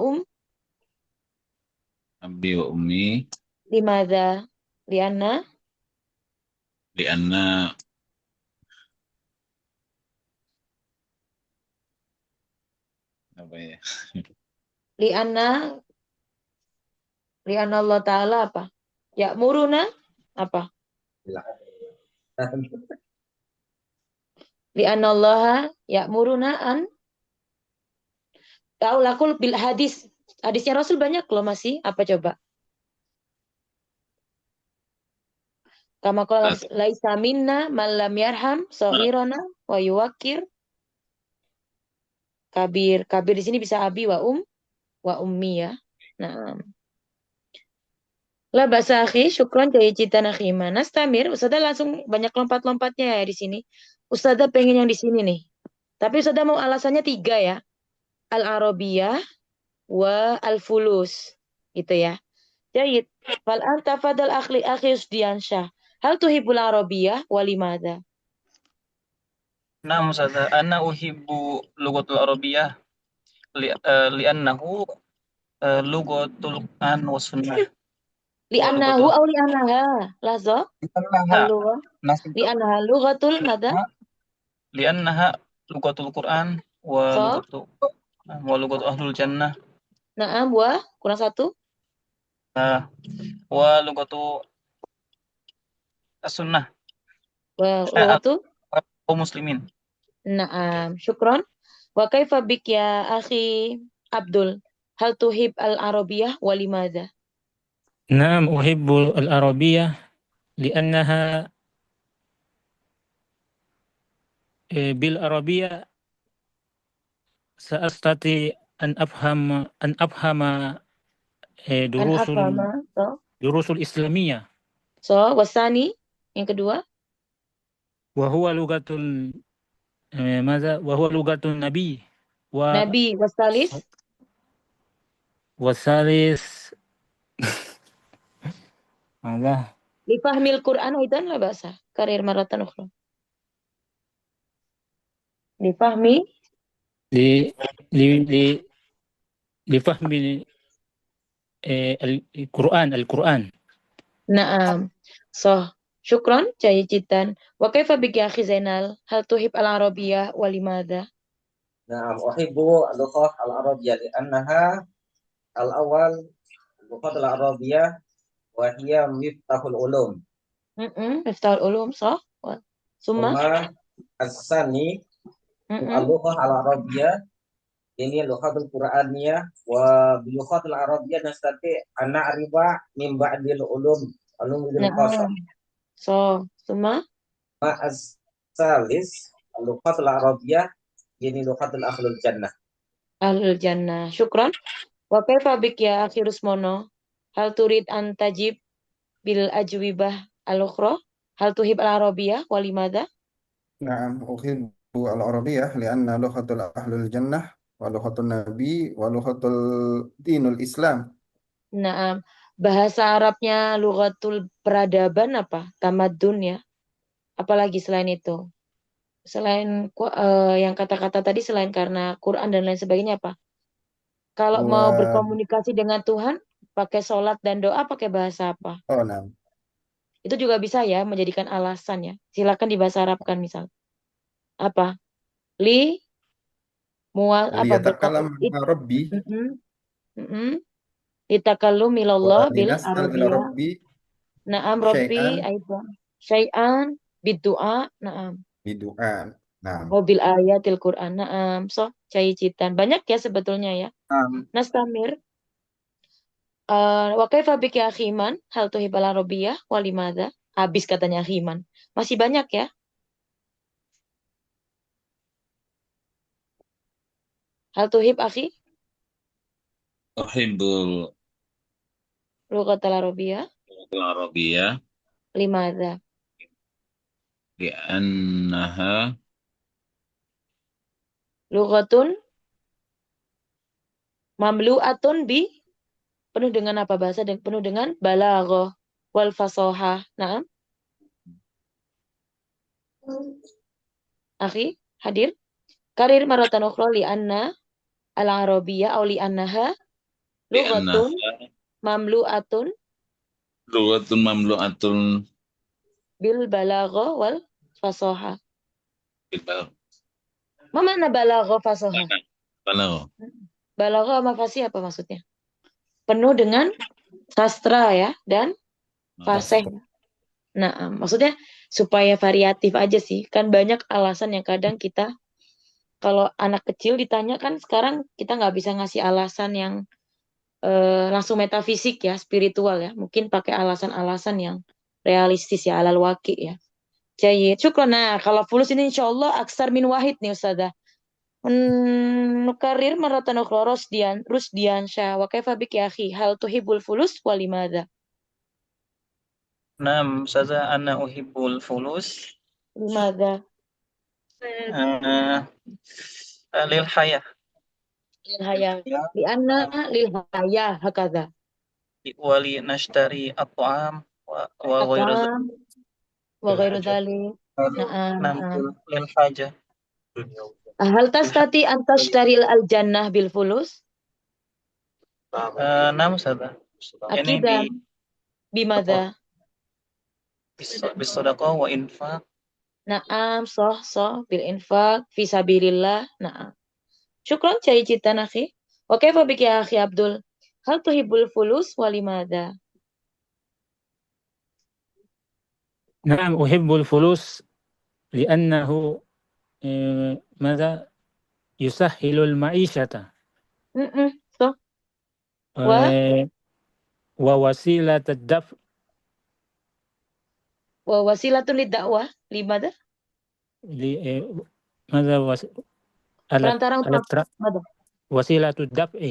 abi wa ummi limadha? Lianna lianna apa ya? lianna Allah Ta'ala apa? Ya muruna apa? Lianna Allah ya muruna an lakul bil hadis. Hadisnya Rasul banyak loh masih. Apa coba? Kama qala laisa minna man lam yarham saghirana wa yuwakkir kabir. Kabir di sini bisa abi wa ummi ya. Nah. La basa akhi, syukran jayidan akhi Iman. Nastamir, Ustazah langsung banyak lompat-lompatnya ya di sini. Ustazah pengen yang di sini nih. Tapi Ustazah mau alasannya 3 ya. Al-Arabiyah wa al-fulus. Gitu ya. Jayid. Fal anta fadal akhi Usdiansyah. Hal tuhibul Arabiyah wa limadha? Naam Ustazah, ana uhibbu lughatul arabiyyah li'annahu lughatul Qur'an wa sunnah wa Li'annahu lughatul au li'annaha. Lazo. li'annaha Al-lughah. nasib Li'annaha lughatul mada. li'annaha lughatul Qur'an So. wa lughatu ahlul jannah Naam wa. Kurang satu. wa lughatu as-sunnah Wa lughatu. kaum muslimin. Naam. Syukron. Wa kaifa bik ya akhi Abdul? Hal tuhib al-Arabiyyah wa limadha? نعم أحب العربية لأنها بالعربية سأستطيع أن أفهم An دروس afama. So. دروس الإسلامية So. Wasani. Yang kedua. وهو لغة وهو لغة النبي Nabi. Wasalis. والثالث ماذا Lifahmil Qur'an aidan la bahasa. Karir maratan ukhra. Lifahmi. ل- ل- ل- لفهم القرآن Naam. So. Syukron. Jaya jitan. Wa kaifa bik ya akhi Zainal? Hal tuhib al-Arabiyyah wa limadha? نعم أحب اللغة العربية لأنها الأول اللغة العربية وهي مفتاح العلوم Miftahul ulum. So. ثم Summa. الثاني Mm-mm. اللغة العربية ini lughatul Qur'aniyah wa bil lughatil arabiyyah nastati an na'riba min ba'dil ulumul qasam. Naam. So. Summa. Ma'as salis lughatul arabiyyah ini lughatul ahlul jannah. Ahlul jannah. Syukron. Wa kaifa bik ya akhi Rusmono? Hal turid an tajib bil ajwibah al-ukhra? Hal tuhib al-Arabiyyah wa limadha? نعم أحب العربية لأن لغة أهل الجنة ولغة النبي ولغة دين الإسلام. Naam. Bahasa Arabnya lughatul peradaban apa? Tamadun ya. Apalagi selain itu? Selain yang kata-kata tadi selain karena Quran dan lain sebagainya apa? Kalau mau و berkomunikasi dengan Tuhan pakai sholat dan doa pakai bahasa apa? نعم Itu juga bisa ya menjadikan alasan ya. Silakan dibahasa Arabkan misal. Apa? Li mual apa ليتكلم مع ربي mm-mm, mm-mm. Litakallum ilallah bil ولنسأل إلى Arabiyyah. ربي Naam Rabbi شيئا aidan. Syai'an biddu'a. Naam. بدعاء. نعم Oh bil ayatil Quran. Naam. So, citan. Banyak ya sebetulnya ya. Nastamir. Wa kaifa bika ya akhiman? Hal tuhibal arabiyyah wa limadha? Habis katanya akhiman. Masih banyak ya. Hal tuhib akhi? Uhibbul Lughatal arabiyyah. Arabiyyah Limadha? li'annaha Lughatun mamlu'atun bi penuh dengan apa bahasa dan penuh dengan balaghah wal fasahah. Naam. Akhi, hadir. Karir maratan ukhra li anna al-arabiyyah aw li annaha li'annaha lughatun mamlu'atun lughatun mamlu'atun bil balaghah wal fasahah. bil Ma mana balaghah fasahah? balagh. Balaghah sama fasih apa maksudnya? Penuh dengan sastra ya dan fasih. Nah, maksudnya supaya variatif aja sih. Kan banyak alasan yang kadang kita kalau anak kecil ditanya kan sekarang kita nggak bisa ngasih alasan yang langsung metafisik ya, spiritual ya. Mungkin pakai alasan-alasan yang realistis ya, alal waqi ya. Jayid. Syukran. Nah, kalau fulus ini insya Allah aksar min wahid nih Ustazah. Nukarir maratan ukhra Rusdian Syah. Wa kaifa bik ya akhi? Hal tuhibul fulus wa limadha? Naam Ustazah, ana uhibbul fulus Limadha? lil hayah Lil hayah. Lianna lil hayah hakadha. wa li nashtari at-ta'am wa ghairu Atam wa ghairu dzalik. Na'am. Naam lil hajah. Hal tastati an tashtari al-jannah bil fulus? نعم أستاذة. يعني Akidah bimada? بالصدقة وإنفاق. Naam, soh, bil infaq, fi sabilillah. Naam. Syukran jayidan akhi. Wa kaifa biki ya akhi Abdul? Hal tuhibbul fulus wa limada? نعم أحب الفلوس لأنه ماذا يسهل المعيشة So, wa ووسيلة الدفع wasilatun lid dakwah limada? ماذا Perantara untuk mada? وسيلة الدفع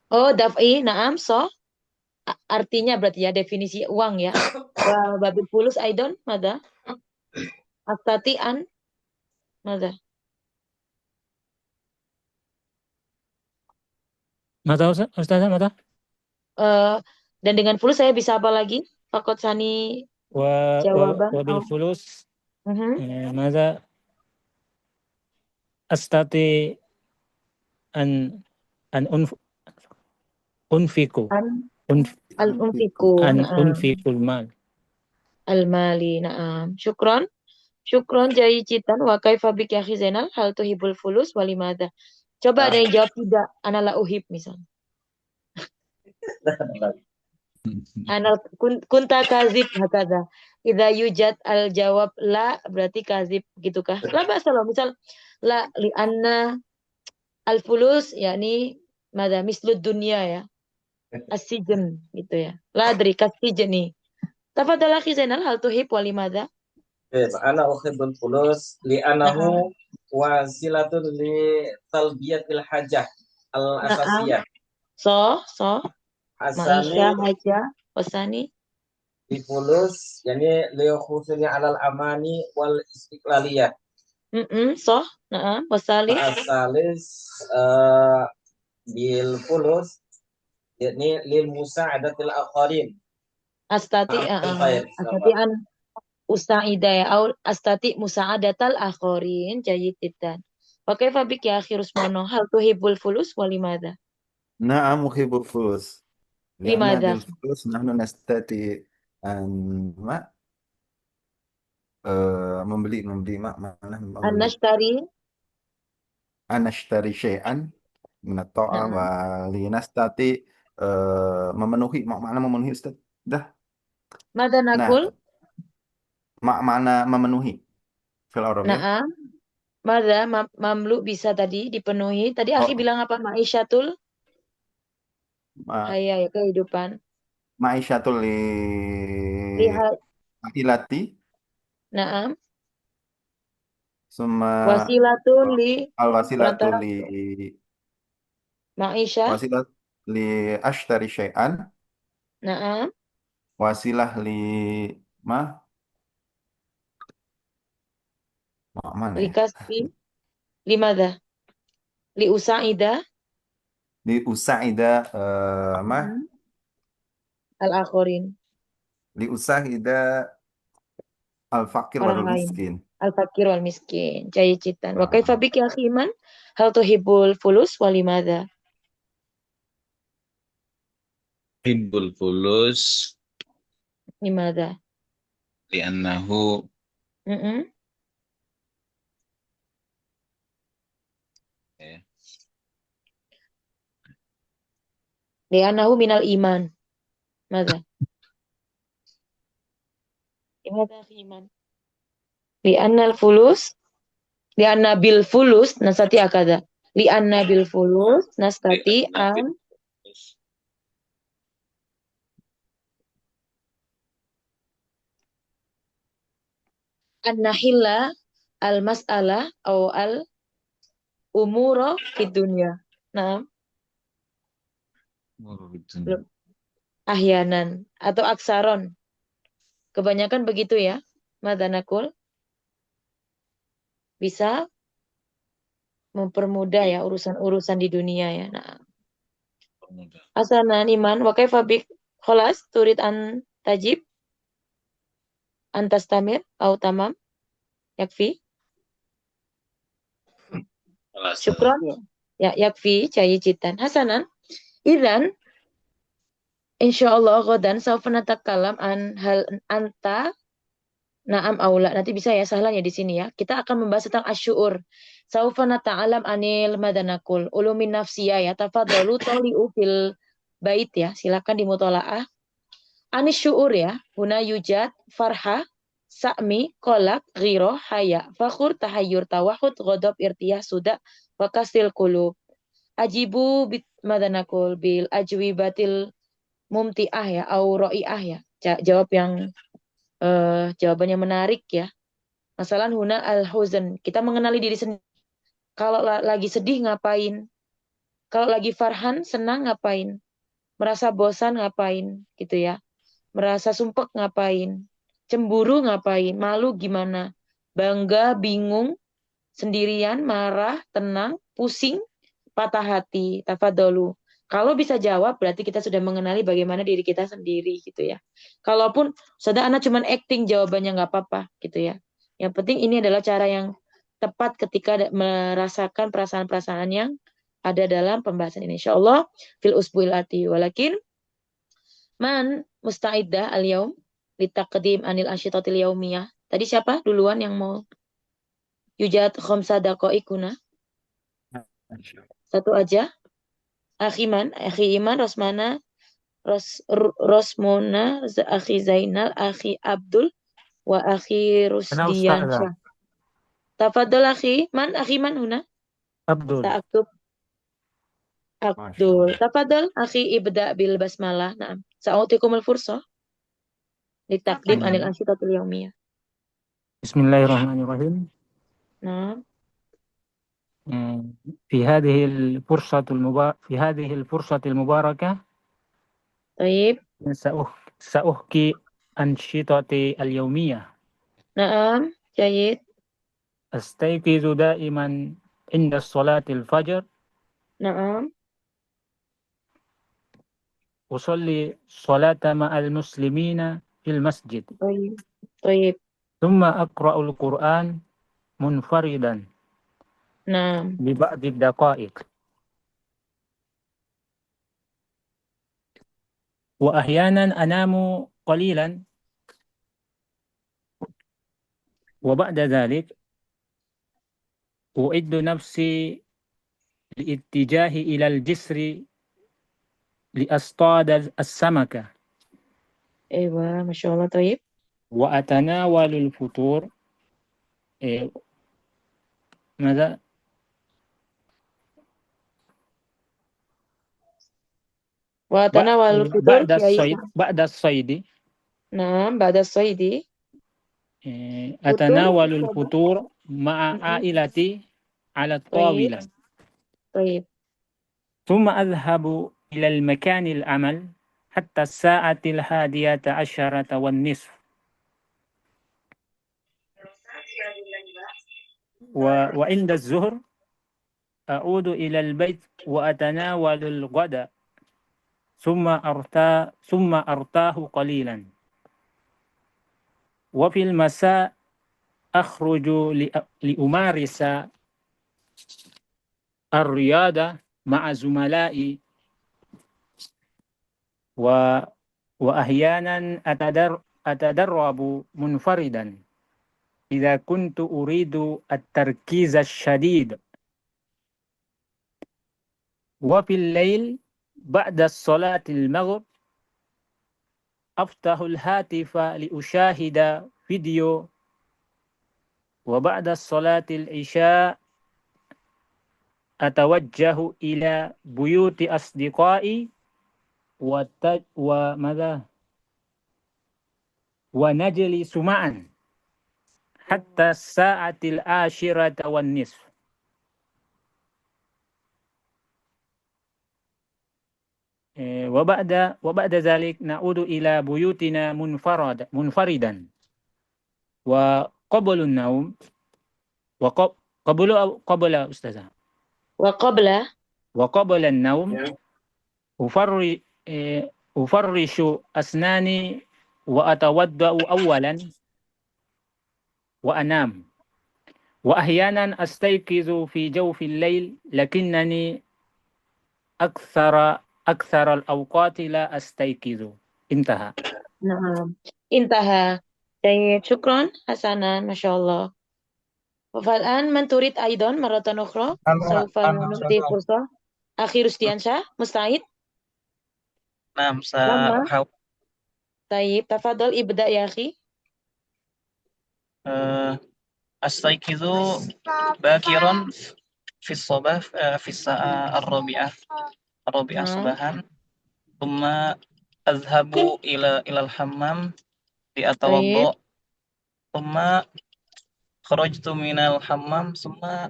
Oh, daf'i, naam, so. Artinya berarti ya definisi uang ya. Wa babil fulus aidon mada? Astati'an mada? ماذا أستاذة ماذا Dan dengan fulus saya bisa apa lagi? Fakot sani jawaban. وبالفلوس Mhm. ماذا أستطيع أن أنفق Al-unfiku. أن Naam. أنفق المال. Al-mali. Naam. Syukron. Syukron jayidan. Wa kaifa biki akhi Zainal? Hal tuhibul fulus walimada? Coba ada yang jawab tidak. Ana la uhib misalnya. Ana kunta kazib hakada. Idza yujad al jawab la berarti kazib gitukah? La basalah misal la li anna al fulus yakni mada mislud dunya ya. Asijen gitu ya. La adri kasijeni. Tafadhal akhi Zainal hal tuhib walimada? Ana uhibbul fulus li'anahu wasilatun li talbiyatil hajah al-asasiyah. So. Asani Maisha haja wasani. di fulus yani li khususnya alal amani wal istiqlaliyah. So. Wasali. Asalis bil fulus yakni lil musa'adatil akharin. Astati an usaida ya au astati musa'adatal akharin jayidan. Wa kaifa biki ya akhi Rusmono hal tuhibul fulus walimada? نعم أحب الفلوس لأن Limada? بالفلوس نحن نستطيع أن membeli An nashtari أن نشتري شيئا من الطعام ولنستطيع memenuhi makna memenuhi Ustaz dah mada nakul? makna memenuhi fil Arabiyah Naam. Mada mamlu bisa tadi dipenuhi. Tadi akhi bilang apa? Maisyatul haya ya kehidupan. Maisyatul Lihat. akilati Naam. summa Wasilatun li al-wasilatul perantara Maisha. wasilat li ashtari syai'an Naam. wasilah li mana ya? Likasbi. Limada? Li usaida. Li usaida Al-akhirin. li usaida al-fakir Orang wal lain. miskin. Al-fakir wal miskin. Jayidan. Wa kaifa biki akhi Iman? Hal tuhibbul fulus walimada? Hibbul fulus Limada? li'annahu Li'annahu minal iman. Mada? Limada akhi Iman? Li'anna al-fulus li'anna bil fulus nastati akada. Li'anna bil fulus nastati an nahilla al-mas'alah atau al-umura fid dunya. Nah, belum. Ahyanan atau aksaron. Kebanyakan begitu ya, Madanakul. Bisa mempermudah ya urusan-urusan di dunia ya. Nah, asanan Iman wa kaifa bik khalas turid an tajib antastamir au tamam yakfi. خلاص. Syukron. Ya, yakfi cayi citan. Hasanan. Idan, insyaallah ghadan saufa natakalam an hal anta na'am aula. Nanti bisa ya sahlan ya di sini ya. Kita akan membahas tentang asyuur. Saufa nata'alam anil madanakul. Ulumin nafsiyah ya. Tafadhalu tali'u fil bait ya. Silakan dimutolaah. Anis syuur ya. Huna yujad farha sa'mi kolak ghiro haya fakhur tahayyur tawahud ghadab irtiyah suda wakasil qulub. Ajibu bit madanakul bil ajwibatil mumtiah ya au ro'iah ya. Jawab yang jawabannya menarik ya. Masalah huna al-huzn. Kita mengenali diri sendiri. Kalau lagi sedih ngapain? Kalau lagi farhan senang ngapain? Merasa bosan ngapain? Gitu ya. Merasa sumpek ngapain? Cemburu ngapain? Malu gimana? Bangga, bingung, sendirian, marah, tenang, pusing, patah hati, tafadolu. Kalau bisa jawab berarti kita sudah mengenali bagaimana diri kita sendiri gitu ya. Kalaupun sudah anak cuman acting jawabannya nggak apa-apa gitu ya. Yang penting ini adalah cara yang tepat ketika merasakan perasaan-perasaan yang ada dalam pembahasan ini. Insyaallah fil usbuil ati walakin man musta'iddah al-yaum litaqdim anil ansyitatil yaumiyah. Tadi siapa duluan yang mau yujad khamsa daqaiquna? Satu aja. Akhi Iman, Rosmana, Rosmona, Akhi Zainal, Akhi Abdul, wa Akhi أنا Rusdian أستاذ Syah. Tafadhol Akhi Man huna? عبدول. Sa'aktub Masya Abdul. Allah. Tafadhol Akhi ibda bil basmalah. Naam. Sa'utikumul fursah litakdim anil ansyitatil yaumiyah. بسم الله الرحمن الرحيم. Naam. في هذه الفرصة المباركة Taib. سأحكي أنشطتي اليومية. Naam. Jayid. أستيقظ دائما عند صلاة الفجر. Naam. أصلي صلاة مع المسلمين في المسجد. Taib. Taib. ثم أقرأ القرآن منفردا Naam. ببعض الدقائق. وأحيانا أنام قليلا. وبعد ذلك أعد نفسي لاتجاه إلى الجسر لأصطاد السمكة. Ewa, Masya Allah, Taib. وأتناول الفطور. ماذا؟ Wa tanawalul futur بعد الصيد Naam, ba'da saidi. أتناول الفطور مع عائلتي على الطاولة. Taib. ثم أذهب إلى المكان العمل حتى الساعة 11:30. وعند الظهر أعود إلى البيت وأتناول الغداء ثم أرتاح قليلا. وفي المساء أخرج لأمارس الرياضة مع زملائي وأحيانا أتدرب منفردا إذا كنت أريد التركيز الشديد. وفي الليل بعد صلاة المغرب أفتح الهاتف لأشاهد فيديو. وبعد صلاة العشاء أتوجه إلى بيوت أصدقائي ونجلس معا حتى الساعة 10:30. وبعد ذلك نعود إلى بيوتنا منفردا. وقبل النوم قبل أستاذة. وقبل النوم أفرش أسناني وأتوضأ أولا وأنام. وأحيانا أستيقظ في جوف الليل لكنني أكثر الأوقات لا أستيقظ. انتهى. نعم. انتهى. طيب شكرا حسنا ما شاء الله. فالآن من تريد أيضا مرة أخرى سوف نعطي فرصة. أخي رشديانشاه مستعد؟ نعم لما سأحاول. طيب تفضل ابدأ يا أخي. أستيقظ باكرا في الصباح في الساعة الرابعة نعم. صباحا، ثم أذهب إلى الحمام طيب. لأتوضأ، ثم خرجت من الحمام، ثم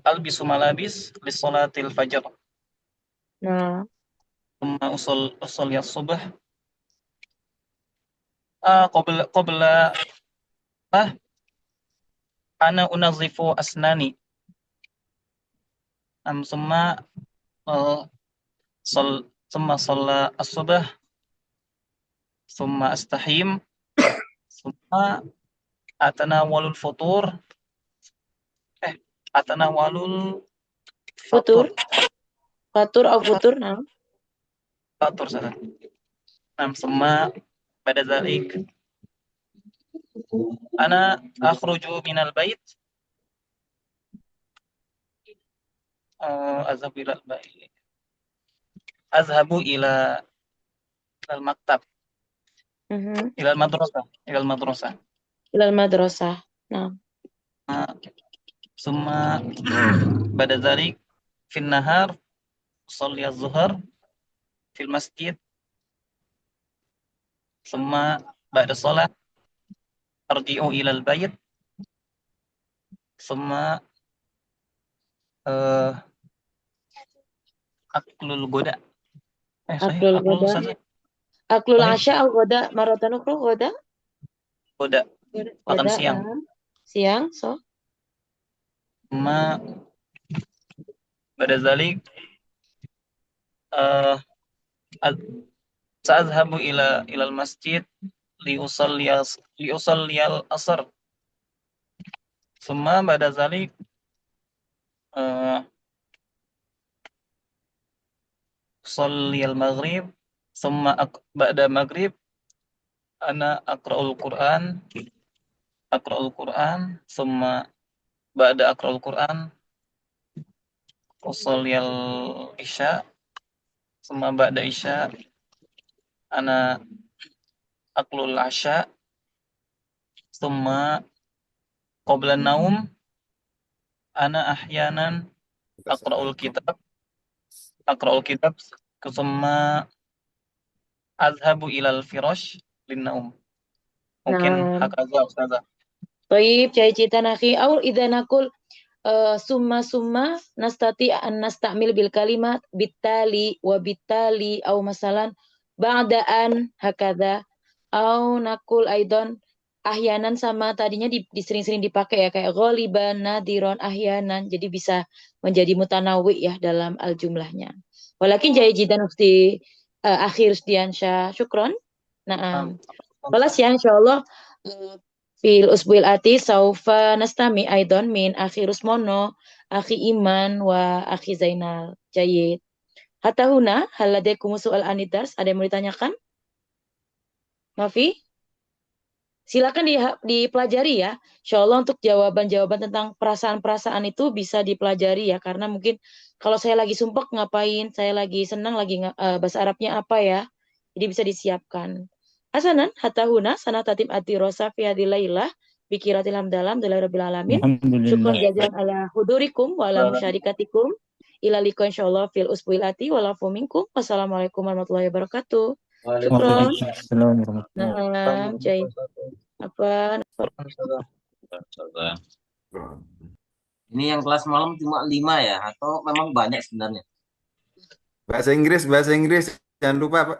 ألبس ملابس لصلاة الفجر، نعم. ثم أصلي الصبح. قبل أنا أنظف أسناني، ثم صلى الصبح، ثم أستحيم، ثم أتناول الفطور أتناول فطور. الفطور فطور أو فطور. نعم. فطور salah. نعم، ثم بعد ذلك أنا أخرج من البيت، أذهب إلى المكتب، مهم. إلى المدرسة. إلى المدرسة. نعم. ثم بعد ذلك في النهار أصلي الظهر في المسجد، ثم بعد الصلاة أرجع إلى البيت، ثم أكل الغداء. أكل الغداء. أكل العشاء أو غداء مرة أخرى. غداء. غداء makan غداء. siang. نعم. siang. So. ثم بعد ذلك سأذهب إلى المسجد لأصلي العصر، ثم بعد ذلك أصلي المغرب، ثم بعد المغرب أنا أقرأ القرآن، ثم بعد أقرأ القرآن أصلي العشاء، ثم بعد العشاء أنا أكل العشاء، ثم قبل النوم أنا أحيانا أقرأ الكتاب، ثم أذهب إلى الفراش للنوم. ممكن نعم. هكذا أستاذة. طيب جيدا أخي. أو إذا نقول ثم نستطيع أن نستعمل بالكلمات بالتالي وبالتالي أو مثلا بعد أن هكذا. أو نقول أيضا ahyanan sama tadinya sering-sering dipakai ya kayak ghaliban, nadiron, ahyanan. Jadi bisa menjadi mutanawi ya dalam al-jumlahnya. Walakin jayidan ufti akhir Rusdiansyah. Syukron. Nah, خلاص ya insyaallah fil usbuil ati saufa nastami aidon min akhi Rusmono, akhi Iman wa akhi Zainal. Jayid. Hatta huna hal ladaikum su'al anidars? Ada yang mau ditanyakan? Mafi? Silakan dipelajari ya. Insyaallah untuk jawaban-jawaban tentang perasaan-perasaan itu bisa dipelajari ya. Karena mungkin kalau saya lagi sumpek ngapain, saya lagi senang lagi bahasa Arabnya apa ya. Jadi bisa disiapkan. Hasanan hatta huna sanatatim atirosa fi hadhil lailah bikiratil hamdalam rabbil alamin. Syukran jazalan ala hudurikum wa ala musyarikatikum. Ila liqa insyaallah fil usbuil ati wal afu minkum. Wassalamualaikum warahmatullahi wabarakatuh. Syukran. Nah, Jai. Apa? Ini yang kelas malam cuma 5 ya, atau memang banyak sebenarnya? Bahasa Inggris, jangan lupa Pak.